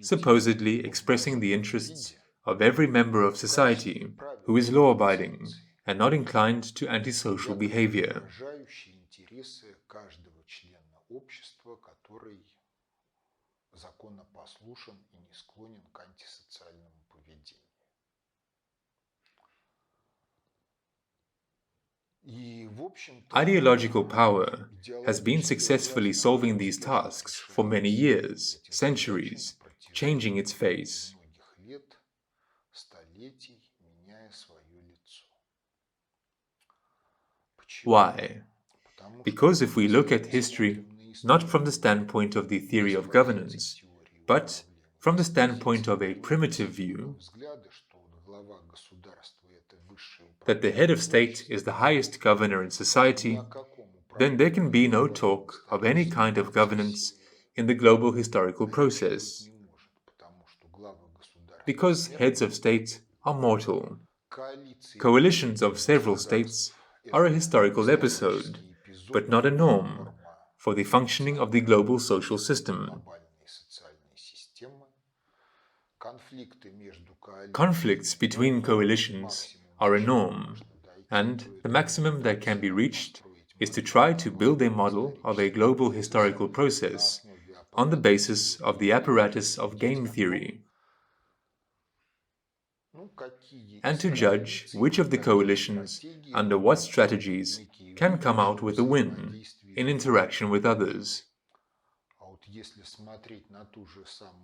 supposedly expressing the interests of every member of society who is law-abiding and not inclined to antisocial behavior. Ideological power has been successfully solving these tasks for many years, centuries, changing its face. Why? Because if we look at history not from the standpoint of the theory of governance, but from the standpoint of a primitive view, that the head of state is the highest governor in society, then there can be no talk of any kind of governance in the global historical process, because heads of state are mortal. Coalitions of several states are a historical episode, but not a norm, for the functioning of the global social system. Conflicts between coalitions are a norm, and the maximum that can be reached is to try to build a model of a global historical process on the basis of the apparatus of game theory, and to judge which of the coalitions, under what strategies, can come out with a win in interaction with others.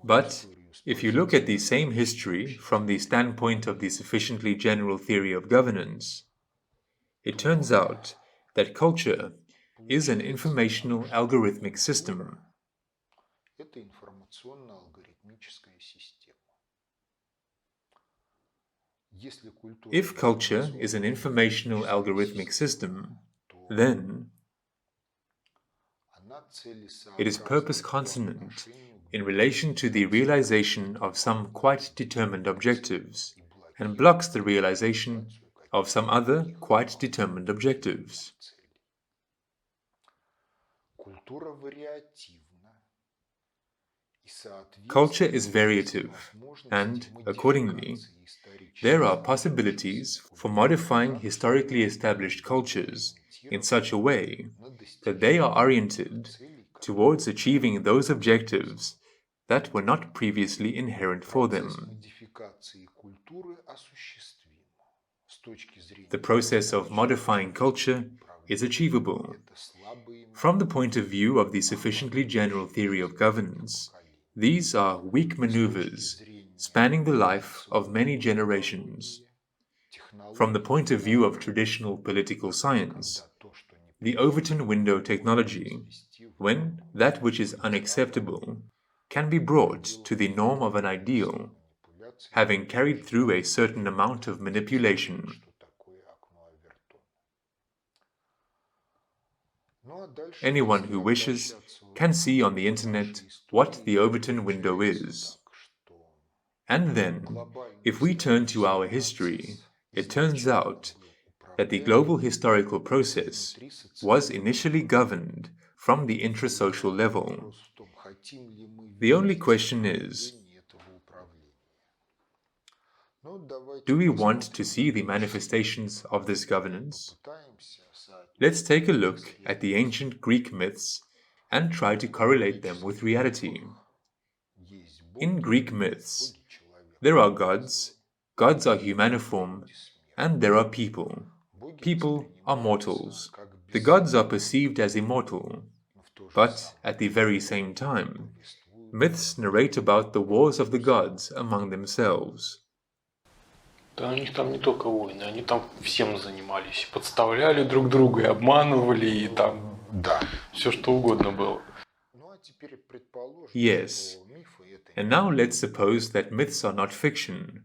But if you look at the same history from the standpoint of the sufficiently general theory of governance, it turns out that culture is an informational algorithmic system. If culture is an informational algorithmic system, then it is purpose consonant in relation to the realization of some quite determined objectives, and blocks the realization of some other quite determined objectives. Culture is variative, and, accordingly, there are possibilities for modifying historically established cultures in such a way that they are oriented towards achieving those objectives that were not previously inherent for them. The process of modifying culture is achievable. From the point of view of the sufficiently general theory of governance, these are weak maneuvers spanning the life of many generations. From the point of view of traditional political science, the Overton window technology, when that which is unacceptable can be brought to the norm of an ideal, having carried through a certain amount of manipulation. Anyone who wishes can see on the internet what the Overton window is. And then, if we turn to our history, it turns out that the global historical process was initially governed from the intrasocial level. The only question is, do we want to see the manifestations of this governance? Let's take a look at the ancient Greek myths and try to correlate them with reality. In Greek myths, there are gods, gods are humaniform, and there are people. People are mortals. The gods are perceived as immortal, but at the very same time, myths narrate about the wars of the gods among themselves. Да, у них там не только войны, они там всем занимались. Подставляли друг друга и обманывали, и там все что угодно было. Yes, and now let's suppose that myths are not fiction,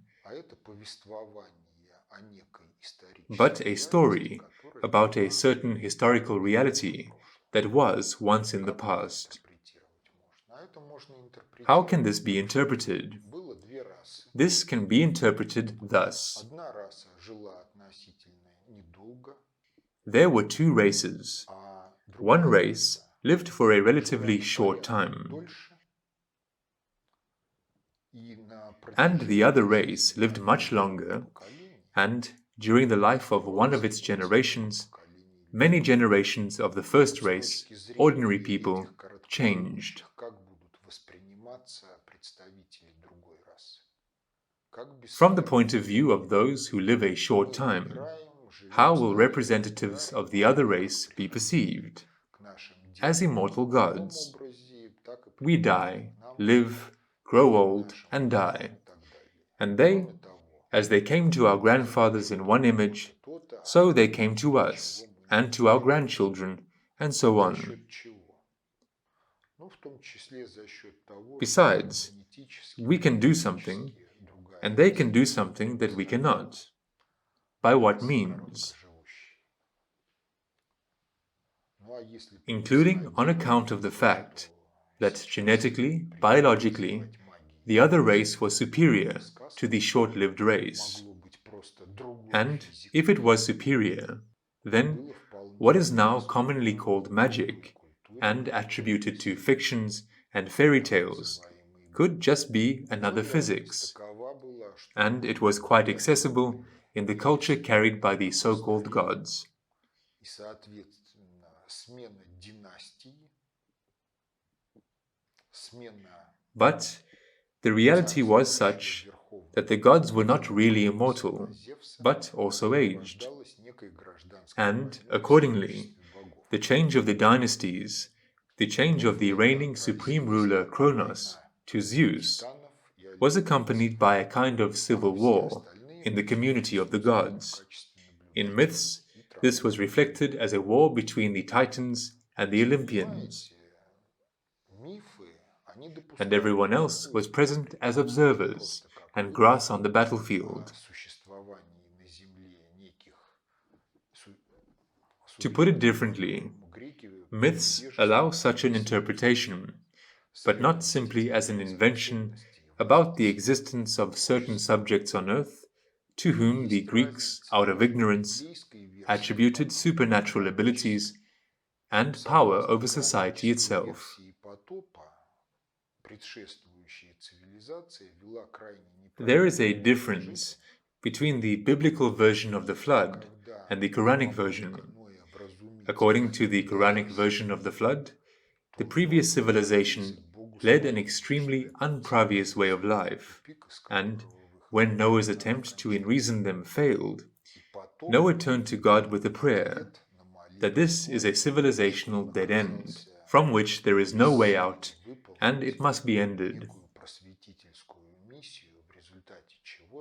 but a story about a certain historical reality that was once in the past. How can this be interpreted? This can be interpreted thus. There were two races. One race lived for a relatively short time, and the other race lived much longer, and during the life of one of its generations, many generations of the first race, ordinary people, changed. From the point of view of those who live a short time, how will representatives of the other race be perceived? As immortal gods. We die, live, grow old, and die. And they, as they came to our grandfathers in one image, so they came to us, and to our grandchildren, and so on. Besides, we can do something, and they can do something that we cannot. By what means? Including on account of the fact that genetically, biologically, the other race was superior to the short-lived race. And if it was superior, then what is now commonly called magic and attributed to fictions and fairy tales could just be another physics. And it was quite accessible in the culture carried by the so-called gods. But the reality was such that the gods were not really immortal, but also aged. And, accordingly, the change of the dynasties, the change of the reigning supreme ruler Kronos to Zeus, was accompanied by a kind of civil war in the community of the gods. In myths, this was reflected as a war between the Titans and the Olympians, and everyone else was present as observers and grass on the battlefield. To put it differently, myths allow such an interpretation, but not simply as an invention about the existence of certain subjects on earth to whom the Greeks, out of ignorance, attributed supernatural abilities and power over society itself. There is a difference between the biblical version of the flood and the Quranic version. According to the Quranic version of the flood, the previous civilization led an extremely unprevious way of life, and when Noah's attempt to enreason them failed, Noah turned to God with a prayer that this is a civilizational dead end, from which there is no way out, and it must be ended.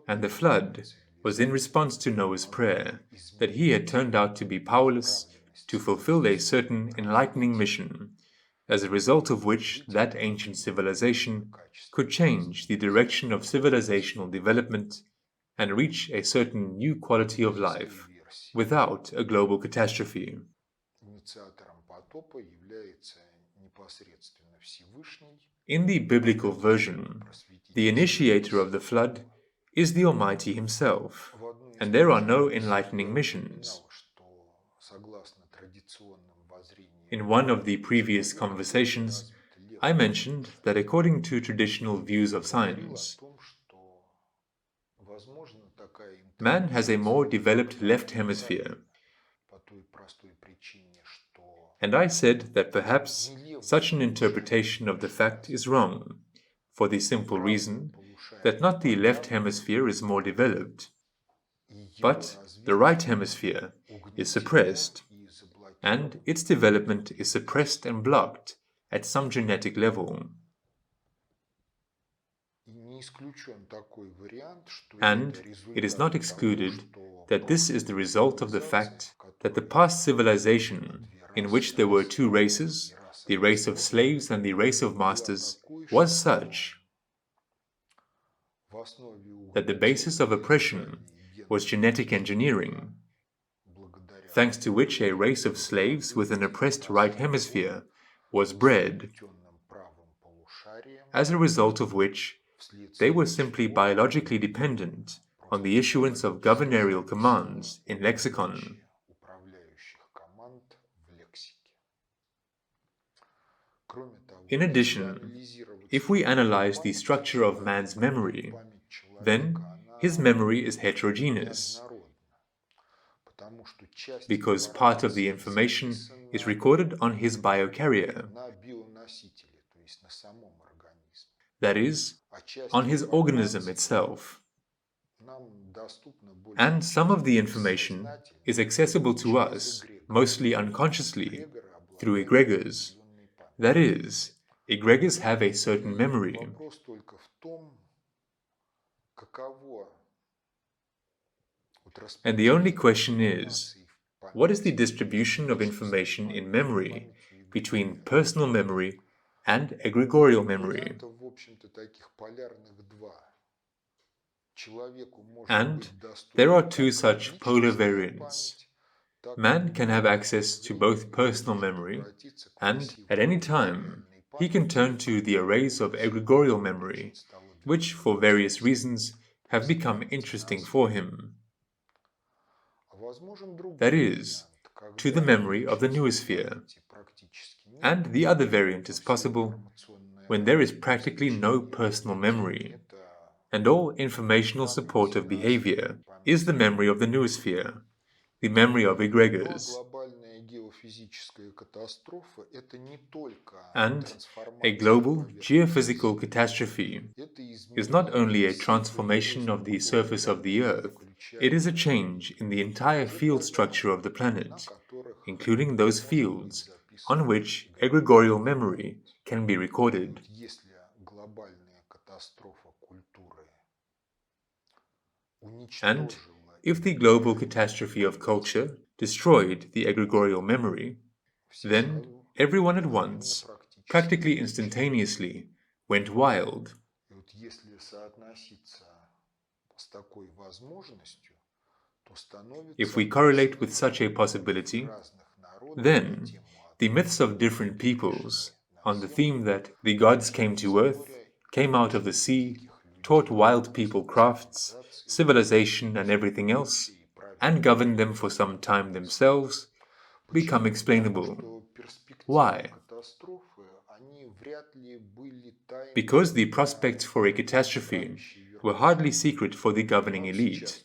And the flood was in response to Noah's prayer that he had turned out to be powerless to fulfill a certain enlightening mission, as a result of which that ancient civilization could change the direction of civilizational development and reach a certain new quality of life without a global catastrophe. In the biblical version, the initiator of the flood is the Almighty Himself, and there are no enlightening missions. In one of the previous conversations, I mentioned that according to traditional views of science, man has a more developed left hemisphere, and I said that perhaps such an interpretation of the fact is wrong, for the simple reason that not the left hemisphere is more developed, but the right hemisphere is suppressed, and its development is suppressed and blocked at some genetic level. And it is not excluded that this is the result of the fact that the past civilization, in which there were two races, the race of slaves and the race of masters, was such that the basis of oppression was genetic engineering, thanks to which a race of slaves with an oppressed right hemisphere was bred, as a result of which they were simply biologically dependent on the issuance of governorial commands in lexicon. In addition, if we analyze the structure of man's memory, then his memory is heterogeneous, because part of the information is recorded on his biocarrier, that is, on his organism itself. And some of the information is accessible to us, mostly unconsciously, through egregors. That is, egregors have a certain memory. And the only question is, what is the distribution of information in memory between personal memory and egregorial memory? And there are two such polar variants. Man can have access to both personal memory, and at any time he can turn to the arrays of egregorial memory, which for various reasons have become interesting for him. That is, to the memory of the noosphere. And the other variant is possible when there is practically no personal memory, and all informational support of behavior is the memory of the noosphere, the memory of egregors. And a global geophysical catastrophe is not only a transformation of the surface of the Earth, it is a change in the entire field structure of the planet, including those fields on which egregorial memory can be recorded. And if the global catastrophe of culture destroyed the egregorial memory, then everyone at once, practically instantaneously, went wild. If we correlate with such a possibility, then the myths of different peoples on the theme that the gods came to earth, came out of the sea, taught wild people crafts, civilization and everything else, and governed them for some time themselves, become explainable. Why? Because the prospects for a catastrophe were hardly secret for the governing elite.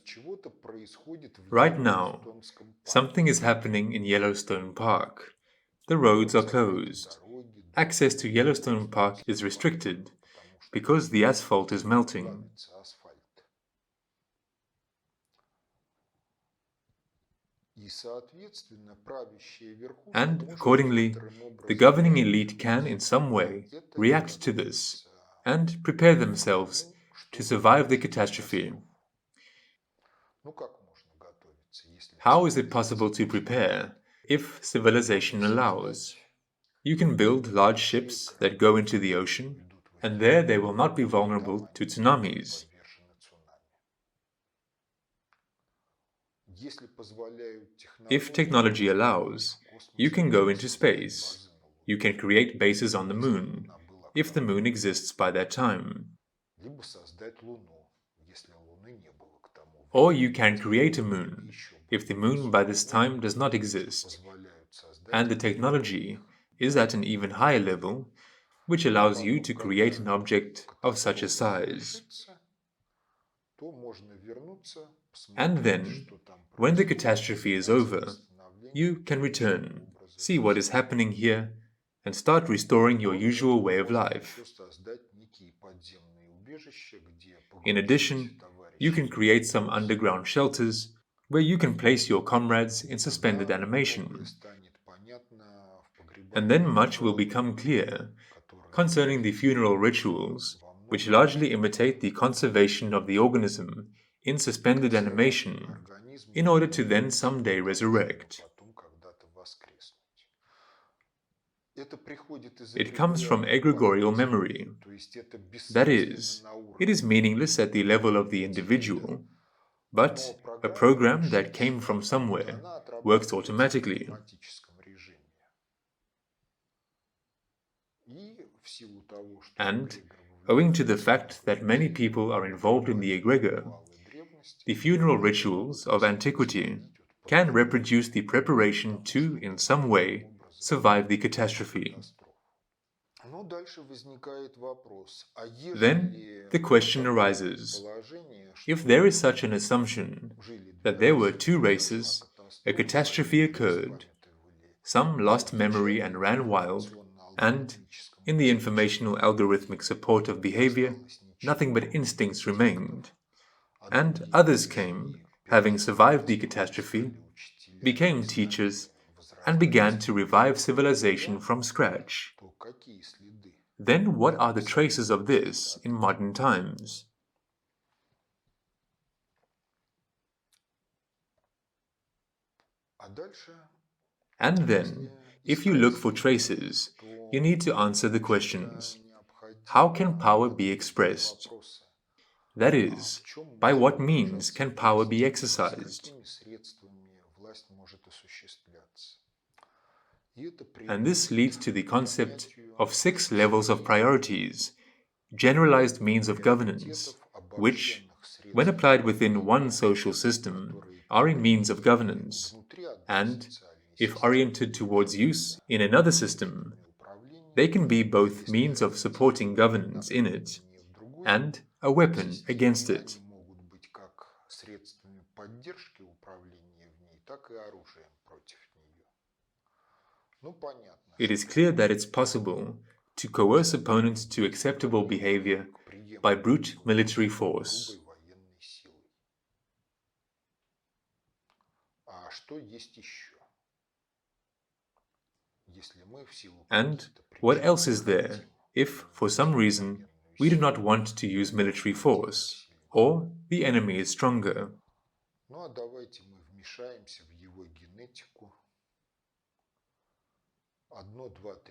Right now, something is happening in Yellowstone Park. The roads are closed. Access to Yellowstone Park is restricted because the asphalt is melting. And accordingly, the governing elite can in some way react to this and prepare themselves to survive the catastrophe. How is it possible to prepare if civilization allows? You can build large ships that go into the ocean, and there they will not be vulnerable to tsunamis. If technology allows, you can go into space. You can create bases on the moon, if the moon exists by that time. Or you can create a moon, if the moon by this time does not exist, and the technology is at an even higher level, which allows you to create an object of such a size. And then, when the catastrophe is over, you can return, see what is happening here, and start restoring your usual way of life. In addition, you can create some underground shelters where you can place your comrades in suspended animation. And then much will become clear concerning the funeral rituals, which largely imitate the conservation of the organism in suspended animation, in order to then someday resurrect. It comes from egregorial memory. That is, it is meaningless at the level of the individual, but a program that came from somewhere works automatically. And, owing to the fact that many people are involved in the egregor, the funeral rituals of antiquity can reproduce the preparation to, in some way, survive the catastrophe. Then the question arises, if there is such an assumption that there were two races, a catastrophe occurred, some lost memory and ran wild, and, in the informational algorithmic support of behavior, nothing but instincts remained, and others came, having survived the catastrophe, became teachers, and began to revive civilization from scratch. Then what are the traces of this in modern times? And then, if you look for traces, you need to answer the questions. How can power be expressed? That is, by what means can power be exercised? And this leads to the concept of 6 levels of priorities, generalized means of governance, which, when applied within one social system, are a means of governance, and, if oriented towards use in another system, they can be both means of supporting governance in it and a weapon against it. It is clear that it's possible to coerce opponents to acceptable behavior by brute military force. And what else is there if, for some reason, we do not want to use military force, or the enemy is stronger?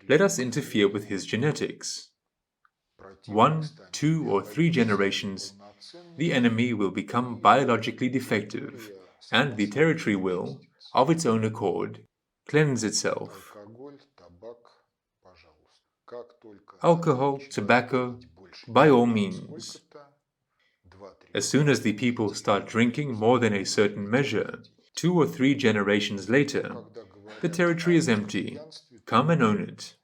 Let us interfere with his genetics. 1, 2, or 3 generations, the enemy will become biologically defective, and the territory will, of its own accord, cleanse itself. Alcohol, tobacco, by all means. As soon as the people start drinking more than a certain measure, 2 or 3 generations later, the territory is empty. Come and own it.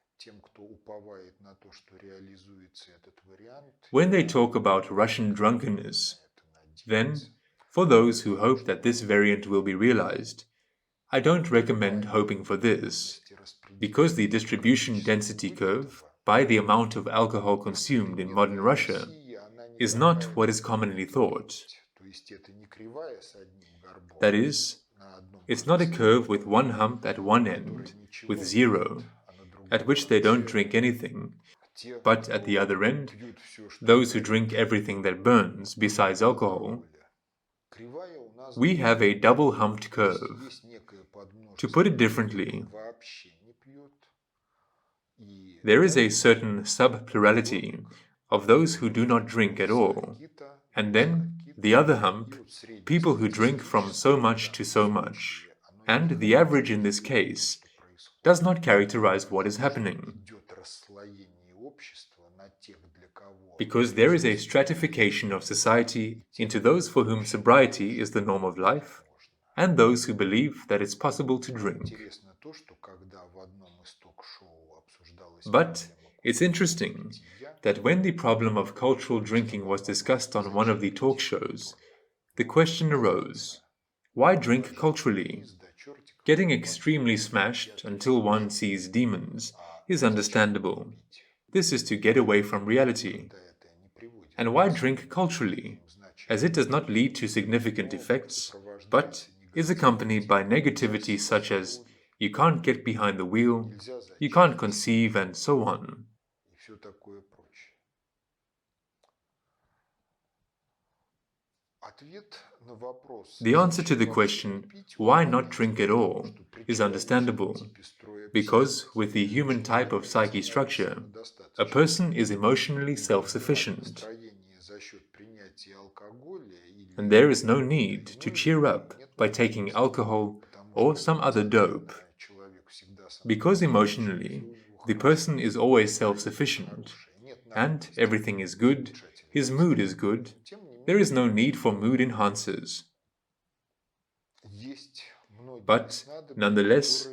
When they talk about Russian drunkenness, then, for those who hope that this variant will be realized, I don't recommend hoping for this, because the distribution density curve, by the amount of alcohol consumed in modern Russia, is not what is commonly thought. That is, it's not a curve with one hump at one end, with 0, at which they don't drink anything, but at the other end, those who drink everything that burns besides alcohol. We have a double-humped curve. To put it differently, there is a certain sub-plurality of those who do not drink at all, and then the other hump, people who drink from so much to so much, and the average in this case does not characterize what is happening, because there is a stratification of society into those for whom sobriety is the norm of life, and those who believe that it's possible to drink. But it's interesting that when the problem of cultural drinking was discussed on one of the talk shows, the question arose, why drink culturally? Getting extremely smashed until one sees demons is understandable. This is to get away from reality. And why drink culturally? As it does not lead to significant effects, but is accompanied by negativity such as you can't get behind the wheel, you can't conceive, and so on. The answer to the question, why not drink at all, is understandable, because with the human type of psyche structure, a person is emotionally self-sufficient, and there is no need to cheer up by taking alcohol or some other dope. Because emotionally, the person is always self-sufficient, and everything is good, his mood is good, there is no need for mood enhancers. But, nonetheless,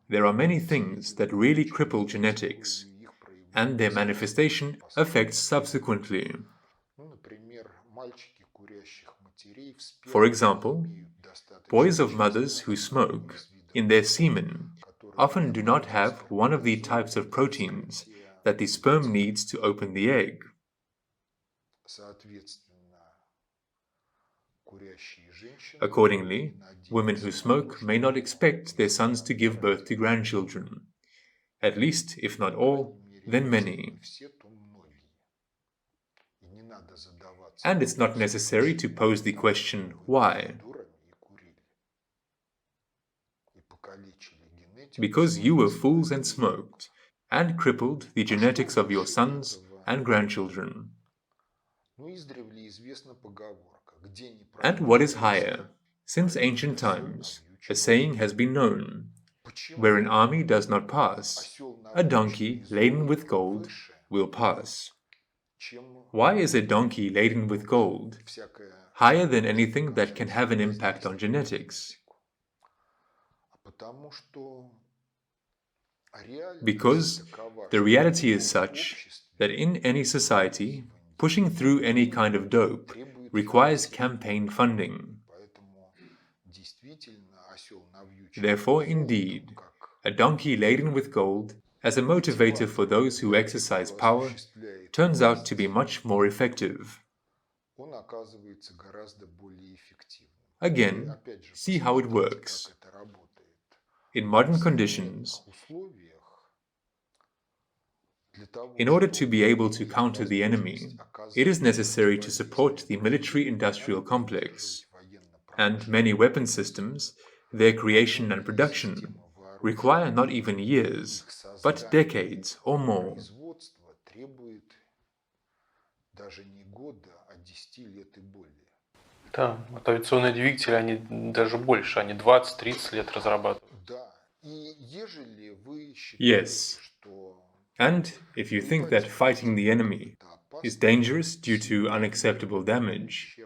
there are many things that really cripple genetics, and their manifestation affects subsequently. For example, boys of mothers who smoke, in their semen, often do not have one of the types of proteins that the sperm needs to open the egg. Accordingly, women who smoke may not expect their sons to give birth to grandchildren. At least, if not all, then many. And it's not necessary to pose the question, why? Because you were fools and smoked, and crippled the genetics of your sons and grandchildren. And what is higher? Since ancient times, a saying has been known, where an army does not pass, a donkey laden with gold will pass. Why is a donkey laden with gold higher than anything that can have an impact on genetics? Because the reality is such that in any society, pushing through any kind of dope requires campaign funding. Therefore, indeed, a donkey laden with gold as a motivator for those who exercise power turns out to be much more effective. Again, see how it works. In modern conditions, in order to be able to counter the enemy, it is necessary to support the military-industrial complex, and many weapon systems, their creation and production, require not even years, but decades or more. Да, вот авиационные двигатели, они даже больше, они 20-30 лет разрабатывают. Yes. And if you think that fighting the enemy is dangerous due to unacceptable damage,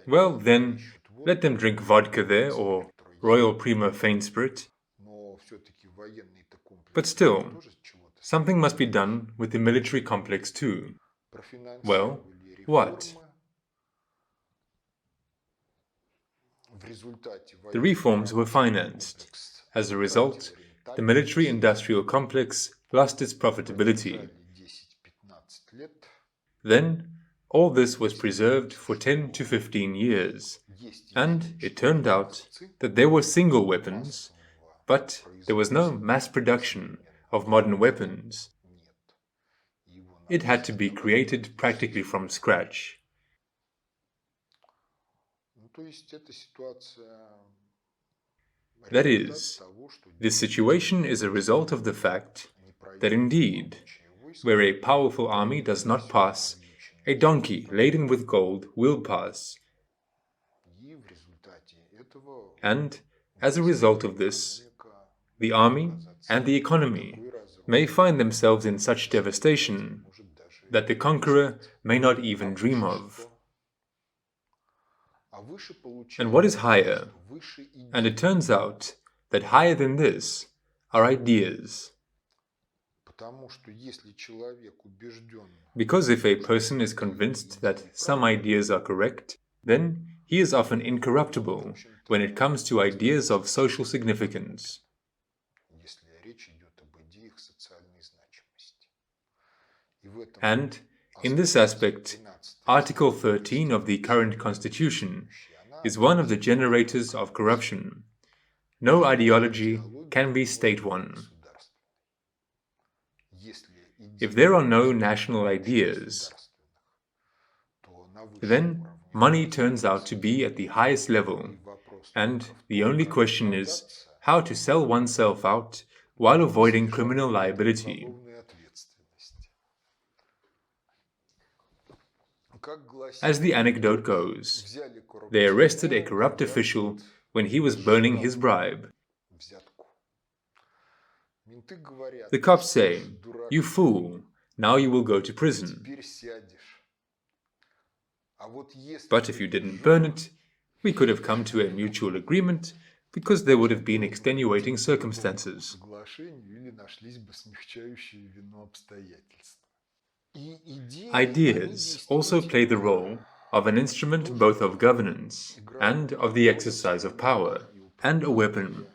well then, let them drink vodka there or Royal Prima Faint Spirit. But still, something must be done with the military complex too. Well, what? The reforms were financed. As a result, the military-industrial complex lost its profitability. Then, all this was preserved for 10 to 15 years, and it turned out that there were single weapons, but there was no mass production of modern weapons. It had to be created practically from scratch. That is, this situation is a result of the fact that indeed, where a powerful army does not pass, a donkey laden with gold will pass. And, as a result of this, the army, and the economy may find themselves in such devastation that the conqueror may not even dream of. And what is higher? And it turns out that higher than this are ideas. Because if a person is convinced that some ideas are correct, then he is often incorruptible when it comes to ideas of social significance. And, in this aspect, Article 13 of the current Constitution is one of the generators of corruption. No ideology can be state one. If there are no national ideas, then money turns out to be at the highest level, and the only question is how to sell oneself out while avoiding criminal liability. As the anecdote goes, they arrested a corrupt official when he was burning his bribe. The cops say, "You fool, now you will go to prison. But if you didn't burn it, we could have come to a mutual agreement because there would have been extenuating circumstances." Ideas also play the role of an instrument both of governance and of the exercise of power, and a weapon.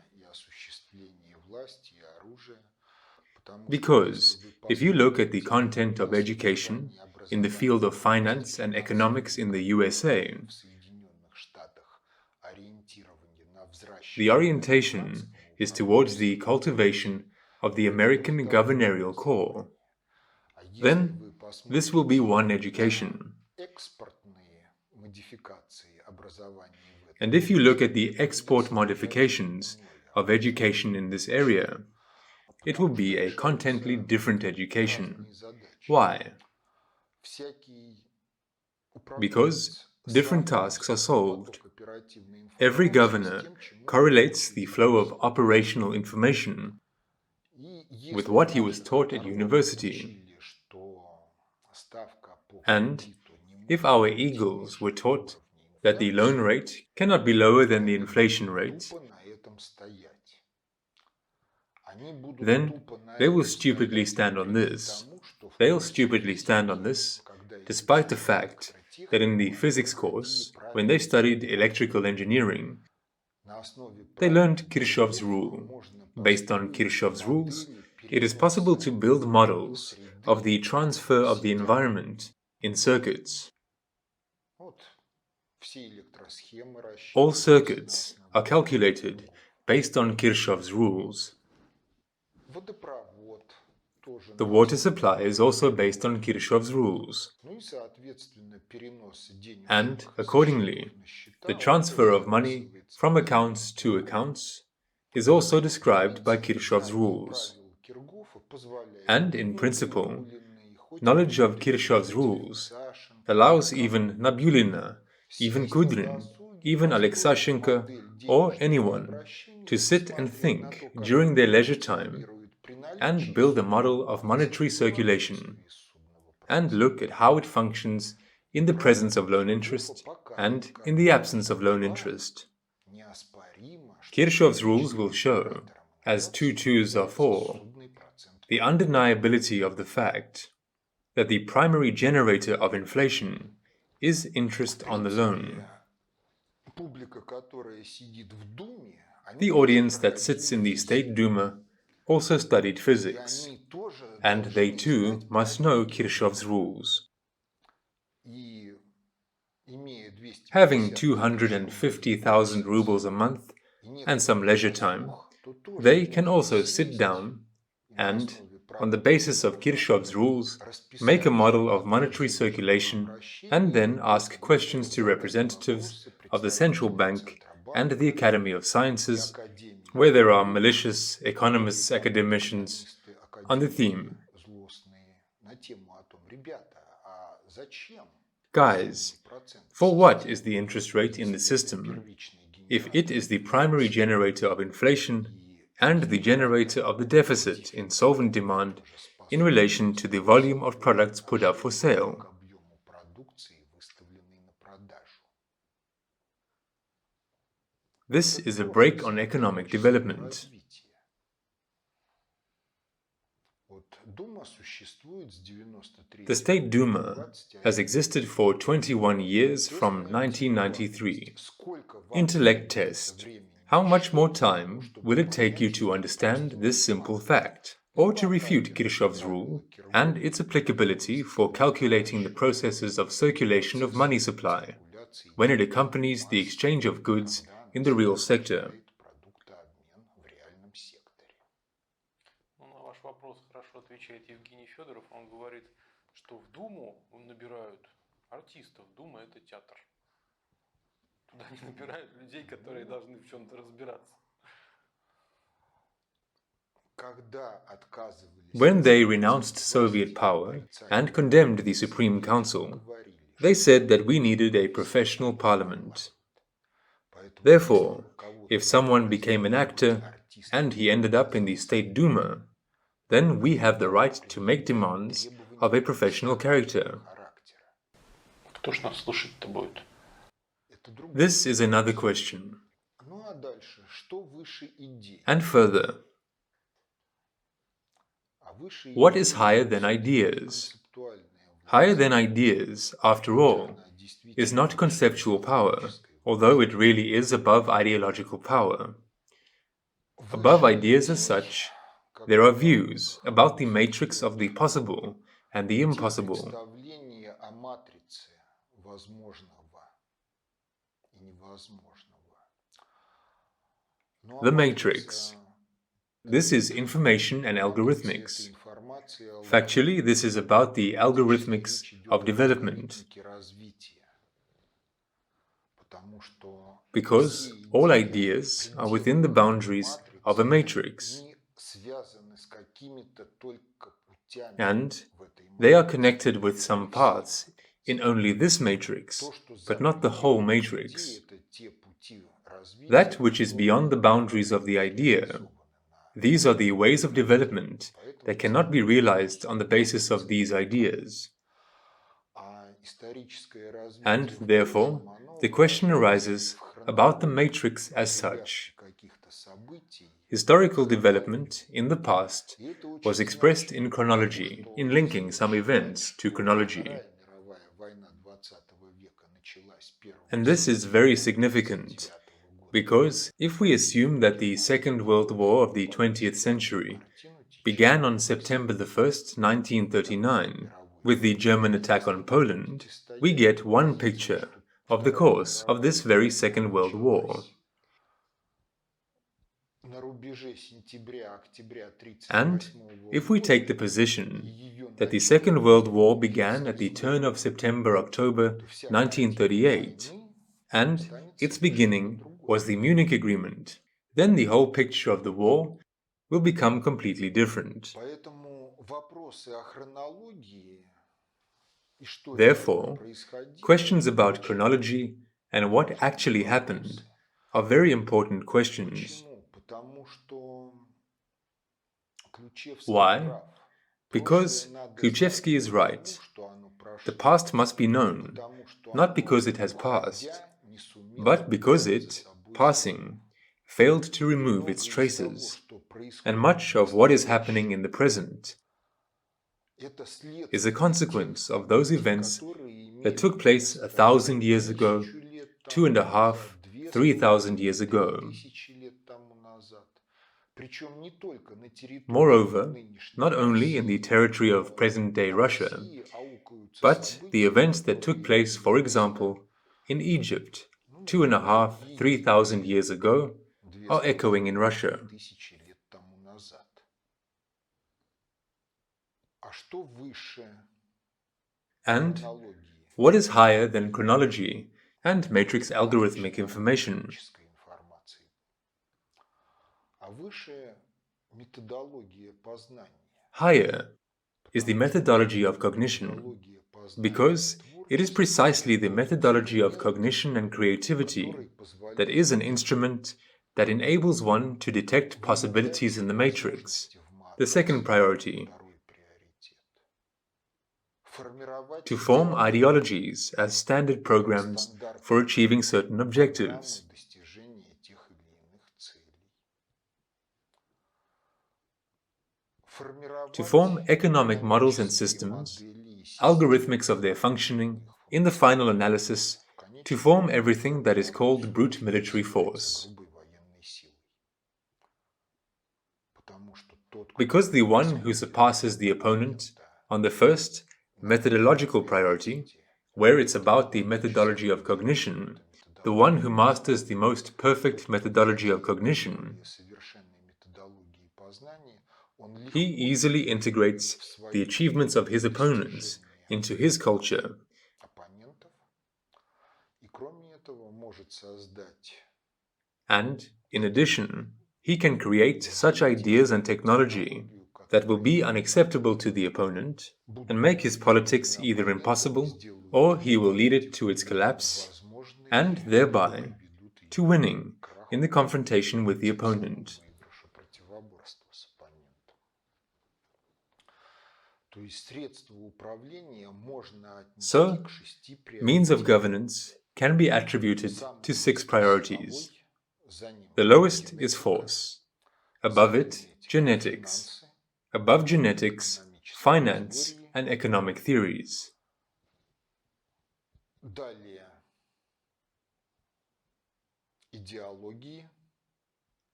Because if you look at the content of education in the field of finance and economics in the USA, the orientation is towards the cultivation of the American governorial core. Then this will be one education. And if you look at the export modifications of education in this area, it will be a contently different education. Why? Because different tasks are solved. Every governor correlates the flow of operational information with what he was taught at university. And if our eagles were taught that the loan rate cannot be lower than the inflation rate, then they will stupidly stand on this. They'll stupidly stand on this, despite the fact that in the physics course, when they studied electrical engineering, they learned Kirchhoff's rule. Based on Kirchhoff's rules, it is possible to build models of the transfer of the environment in circuits. All circuits are calculated based on Kirchhoff's rules. The water supply is also based on Kirchhoff's rules. And, accordingly, the transfer of money from accounts to accounts is also described by Kirchhoff's rules. And, in principle, knowledge of Kirchhoff's rules allows even Nabulina, even Kudrin, even Alexashenko, or anyone to sit and think during their leisure time and build a model of monetary circulation, and look at how it functions in the presence of loan interest and in the absence of loan interest. Kirchhoff's rules will show, as 2 2s are 4, the undeniability of the fact that the primary generator of inflation is interest on the loan. The audience that sits in the State Duma also studied physics, and they too must know Kirchhoff's rules. Having 250,000 rubles a month and some leisure time, they can also sit down and, on the basis of Kirchhoff's rules, make a model of monetary circulation and then ask questions to representatives of the central bank and the Academy of Sciences, where there are malicious economists, academicians, on the theme. Guys, for what is the interest rate in the system if it is the primary generator of inflation and the generator of the deficit in solvent demand in relation to the volume of products put up for sale. This is a brake on economic development. The State Duma has existed for 21 years from 1993. Intellect test. How much more time will it take you to understand this simple fact, or to refute Kirchhoff's rule and its applicability for calculating the processes of circulation of money supply, when it accompanies the exchange of goods in the real sector? На ваш вопрос хорошо отвечает Евгений Федоров. Он говорит, что в Думу набирают артистов. Дума – это театр. Туда не набирают людей, которые должны в чем-то разбираться. When they renounced Soviet power and condemned the Supreme Council, they said that we needed a professional parliament. Therefore, if someone became an actor and he ended up in the State Duma, then we have the right to make demands of a professional character. Кто ж нас слушать-то будет? This is another question. And further, what is higher than ideas? Higher than ideas, after all, is not conceptual power, although it really is above ideological power. Above ideas as such, there are views about the matrix of the possible and the impossible. The matrix. This is information and algorithmics. Factually, this is about the algorithmics of development. Because all ideas are within the boundaries of a matrix, and they are connected with some paths in only this matrix, but not the whole matrix. That which is beyond the boundaries of the idea, these are the ways of development that cannot be realized on the basis of these ideas. And, therefore, the question arises about the matrix as such. Historical development in the past was expressed in chronology, in linking some events to chronology. And this is very significant, because if we assume that the Second World War of the 20th century began on September the 1st, 1939, with the German attack on Poland, we get one picture of the course of this very Second World War. And if we take the position that the Second World War began at the turn of September-October 1938, and its beginning was the Munich Agreement, then the whole picture of the war will become completely different. Therefore, questions about chronology and what actually happened are very important questions. Why? Because Ключевский is right. The past must be known, not because it has passed, but because it, passing, failed to remove its traces, and much of what is happening in the present is a consequence of those events that took place 1,000 years ago, 2.5, 3,000 years ago. Moreover, not only in the territory of present-day Russia, but the events that took place, for example, in Egypt 2.5, 3,000 years ago are echoing in Russia. And what is higher than chronology and matrix algorithmic information? Higher is the methodology of cognition, because it is precisely the methodology of cognition and creativity that is an instrument that enables one to detect possibilities in the matrix. The second priority. To form ideologies as standard programs for achieving certain objectives. To form economic models and systems, algorithmics of their functioning, in the final analysis, to form everything that is called brute military force. Because the one who surpasses the opponent on the first methodological priority, where it's about the methodology of cognition, the one who masters the most perfect methodology of cognition, he easily integrates the achievements of his opponents into his culture. And, in addition, he can create such ideas and technology that will be unacceptable to the opponent and make his politics either impossible or he will lead it to its collapse and thereby to winning in the confrontation with the opponent. So, means of governance can be attributed to 6 priorities. The lowest is force. Above it, genetics. Above genetics, finance and economic theories.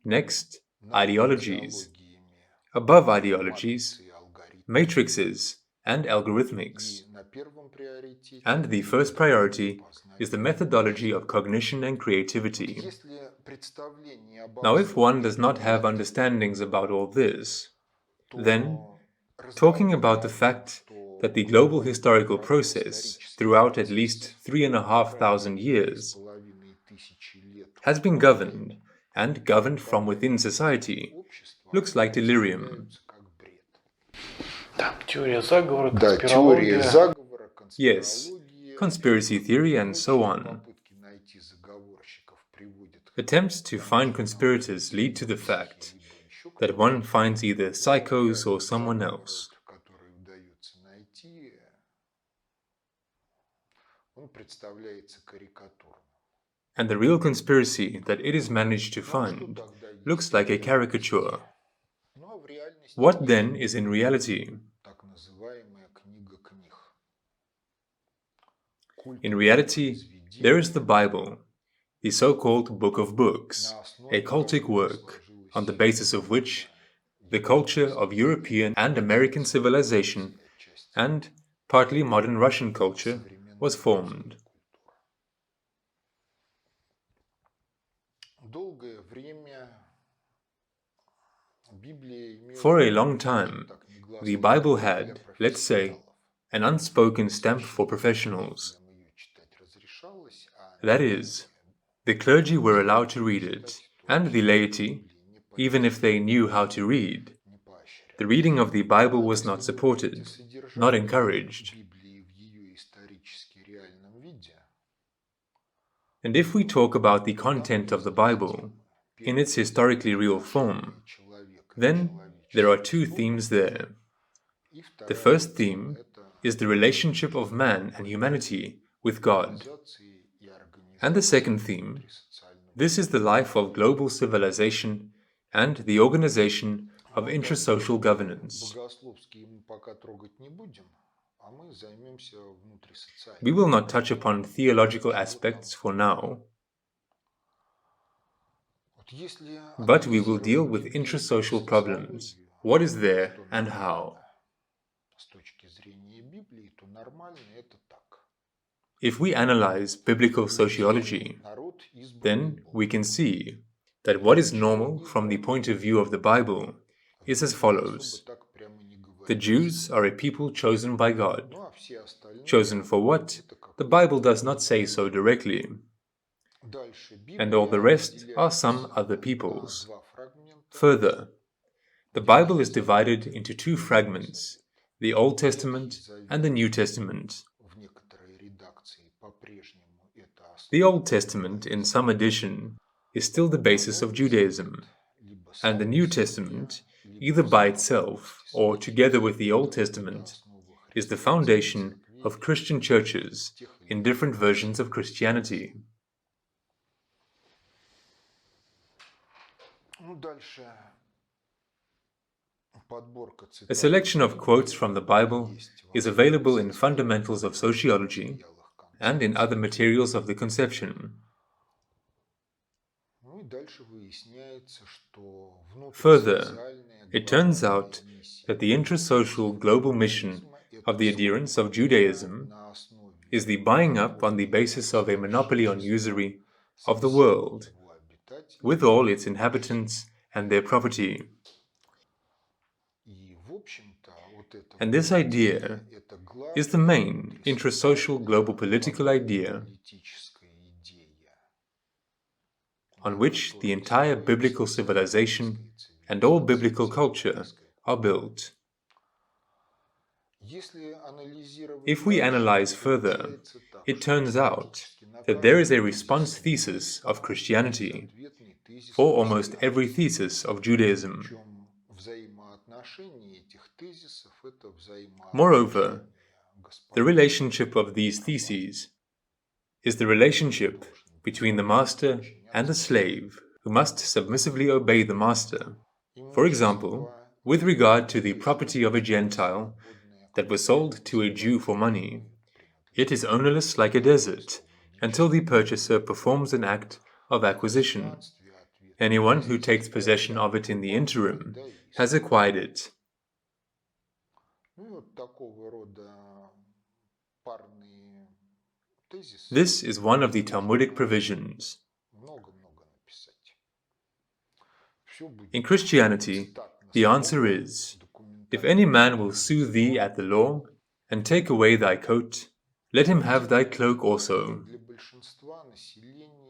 Next, ideologies. Above ideologies, matrices and algorithmics. And the first priority is the methodology of cognition and creativity. Now, if one does not have understandings about all this, then, talking about the fact that the global historical process, throughout at least 3,500 years, has been governed, and governed from within society, looks like delirium. Yes, conspiracy theory and so on. Attempts to find conspirators lead to the fact that one finds either psychos or someone else. And the real conspiracy that it is managed to find looks like a caricature. What then is in reality? In reality, there is the Bible, the so-called Book of Books, a cultic work on the basis of which the culture of European and American civilization and partly modern Russian culture was formed. For a long time, the Bible had, let's say, an unspoken stamp for professionals. That is, the clergy were allowed to read it, and the laity, even if they knew how to read. The reading of the Bible was not supported, not encouraged. And if we talk about the content of the Bible in its historically real form, then there are 2 themes there. The first theme is the relationship of man and humanity with God. And the second theme, this is the life of global civilization and the organization of intrasocial governance. We will not touch upon theological aspects for now, but we will deal with intrasocial problems. What is there and how? If we analyze biblical sociology, then we can see that what is normal from the point of view of the Bible is as follows. The Jews are a people chosen by God. Chosen for what? The Bible does not say so directly. And all the rest are some other peoples. Further, the Bible is divided into 2 fragments, the Old Testament and the New Testament. The Old Testament, in some edition, is still the basis of Judaism, and the New Testament, either by itself or together with the Old Testament, is the foundation of Christian churches in different versions of Christianity. A selection of quotes from the Bible is available in Fundamentals of Sociology and in other materials of the conception. Further, it turns out that the intrasocial global mission of the adherents of Judaism is the buying up on the basis of a monopoly on usury of the world, with all its inhabitants and their property. And this idea is the main intrasocial global political idea on which the entire biblical civilization and all biblical culture are built. If we analyze further, it turns out that there is a response thesis of Christianity for almost every thesis of Judaism. Moreover, the relationship of these theses is the relationship between the master and the slave who must submissively obey the master. For example, with regard to the property of a Gentile that was sold to a Jew for money, it is ownerless like a desert until the purchaser performs an act of acquisition. Anyone who takes possession of it in the interim has acquired it. This is one of the Talmudic provisions. In Christianity, the answer is, if any man will sue thee at the law, and take away thy coat, let him have thy cloak also.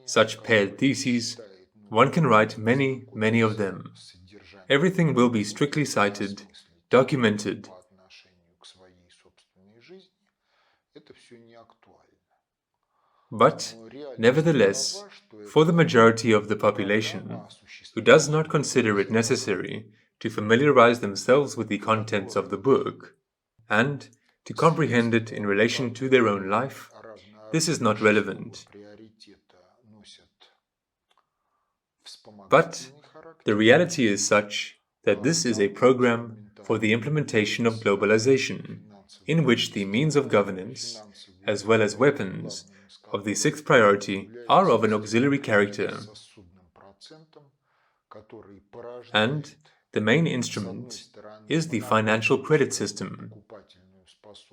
Such paired theses, one can write many, many of them. Everything will be strictly cited, documented. But, nevertheless, for the majority of the population, who does not consider it necessary to familiarize themselves with the contents of the book, and to comprehend it in relation to their own life, this is not relevant. But the reality is such that this is a program for the implementation of globalization, in which the means of governance, as well as weapons, of the sixth priority are of an auxiliary character, and the main instrument is the financial credit system,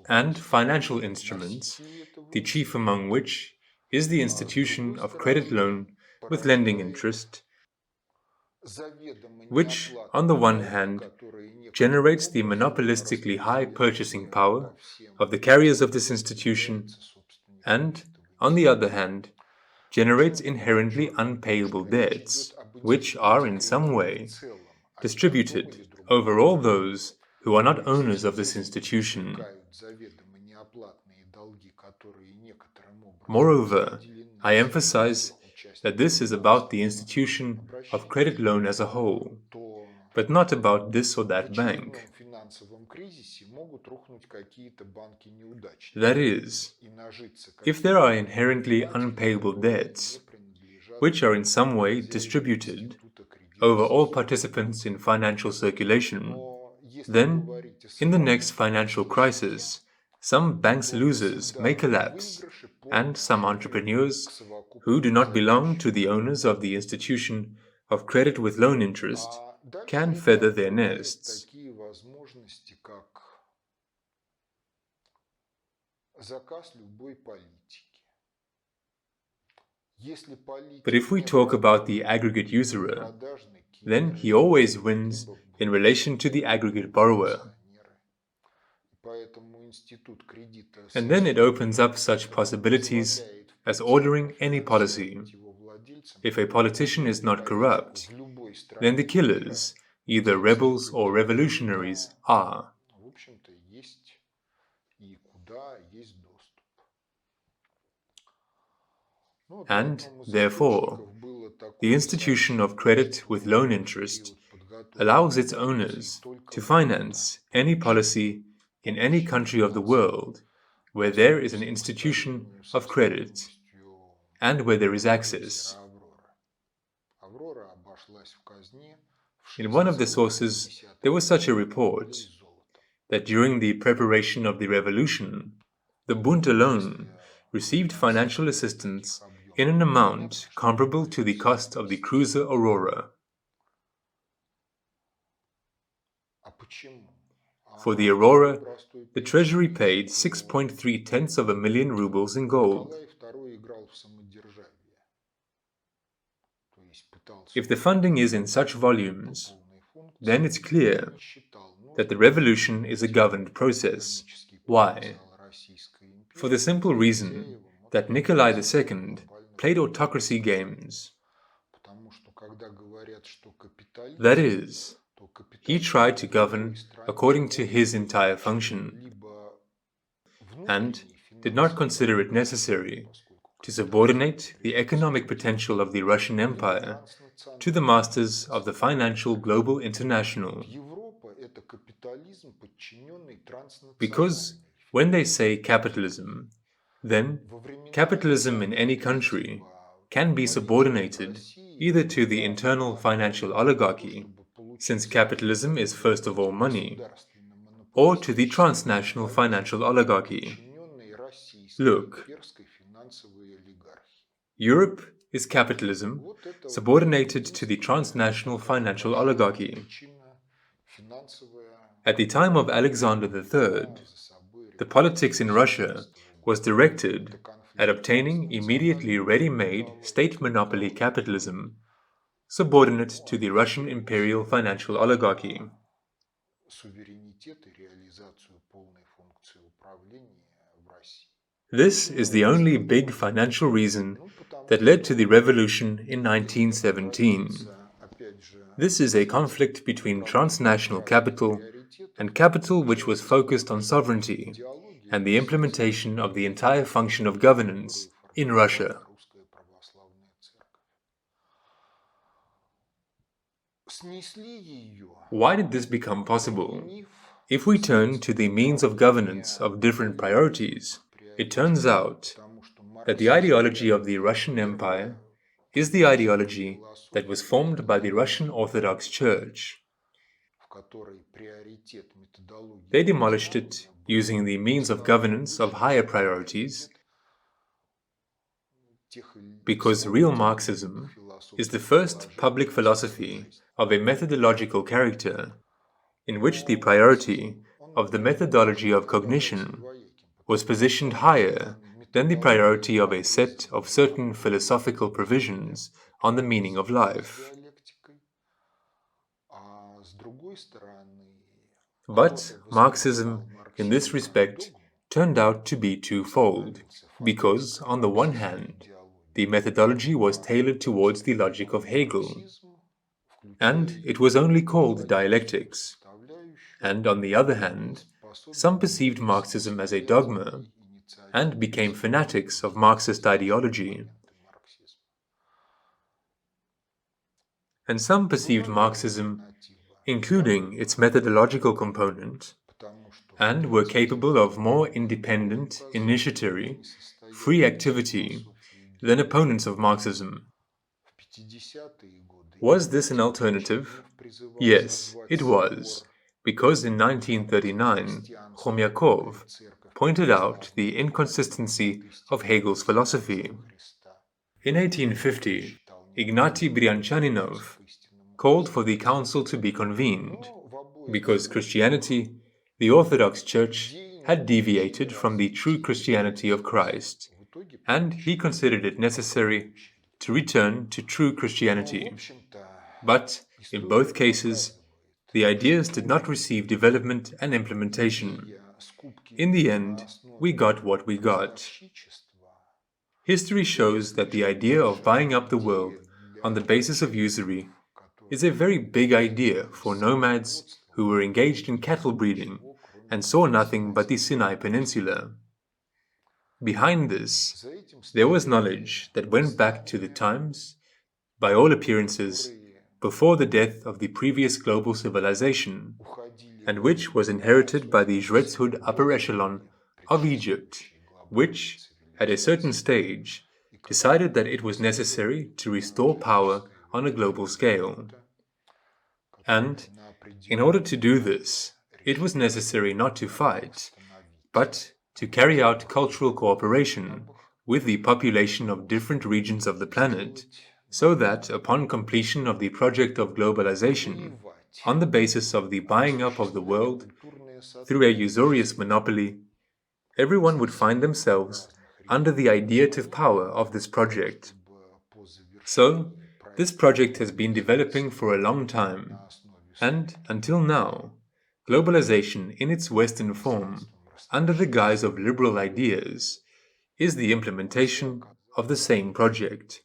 and financial instruments, the chief among which is the institution of credit loan with lending interest, which, on the one hand, generates the monopolistically high purchasing power of the carriers of this institution, and, on the other hand, generates inherently unpayable debts, which are in some way distributed over all those who are not owners of this institution. Moreover, I emphasize that this is about the institution of credit loan as a whole, but not about this or that bank. That is, if there are inherently unpayable debts, which are in some way distributed over all participants in financial circulation, then, in the next financial crisis, some banks' losers may collapse, and some entrepreneurs, who do not belong to the owners of the institution of credit with loan interest, can feather their nests. But if we talk about the aggregate usurer, then he always wins in relation to the aggregate borrower. And then it opens up such possibilities as ordering any policy. If a politician is not corrupt, then the killers, either rebels or revolutionaries, are. And, therefore, the institution of credit with loan interest allows its owners to finance any policy in any country of the world where there is an institution of credit and where there is access. In one of the sources, there was such a report that during the preparation of the revolution, the Bund alone received financial assistance in an amount comparable to the cost of the cruiser Aurora. For the Aurora, the treasury paid 6.3 million rubles in gold. If the funding is in such volumes, then it's clear that the revolution is a governed process. Why? For the simple reason that Nikolai II played autocracy games. That is, he tried to govern according to his entire function, and did not consider it necessary to subordinate the economic potential of the Russian Empire to the masters of the financial global international. Because when they say capitalism, then capitalism in any country can be subordinated either to the internal financial oligarchy, since capitalism is first of all money, or to the transnational financial oligarchy. Look, Europe is capitalism subordinated to the transnational financial oligarchy. At the time of Alexander III, the politics in Russia was directed at obtaining immediately ready-made state monopoly capitalism, subordinate to the Russian imperial financial oligarchy. This is the only big financial reason that led to the revolution in 1917. This is a conflict between transnational capital and capital which was focused on sovereignty and the implementation of the entire function of governance in Russia. Why did this become possible? If we turn to the means of governance of different priorities, it turns out that the ideology of the Russian Empire is the ideology that was formed by the Russian Orthodox Church. They demolished it using the means of governance of higher priorities, because real Marxism is the first public philosophy of a methodological character, in which the priority of the methodology of cognition was positioned higher than the priority of a set of certain philosophical provisions on the meaning of life. But Marxism, in this respect, turned out to be twofold, because, on the one hand, the methodology was tailored towards the logic of Hegel, and it was only called dialectics, and on the other hand, some perceived Marxism as a dogma, and became fanatics of Marxist ideology. And some perceived Marxism, including its methodological component, and were capable of more independent, initiatory, free activity than opponents of Marxism. Was this an alternative? Yes, it was, because in 1939, Khomyakov pointed out the inconsistency of Hegel's philosophy. In 1850, Ignatiy Brianchaninov called for the council to be convened, because Christianity, the Orthodox Church, had deviated from the true Christianity of Christ, and he considered it necessary to return to true Christianity. But, in both cases, the ideas did not receive development and implementation. In the end, we got what we got. History shows that the idea of buying up the world on the basis of usury is a very big idea for nomads who were engaged in cattle breeding and saw nothing but the Sinai Peninsula. Behind this, there was knowledge that went back to the times by all appearances, before the death of the previous global civilization, and which was inherited by the Jretshood upper echelon of Egypt, which, at a certain stage, decided that it was necessary to restore power on a global scale. And, in order to do this, it was necessary not to fight, but to carry out cultural cooperation with the population of different regions of the planet, so that upon completion of the project of globalization, on the basis of the buying up of the world through a usurious monopoly, everyone would find themselves under the ideative power of this project. So, this project has been developing for a long time, and until now, globalization in its Western form, under the guise of liberal ideas, is the implementation of the same project.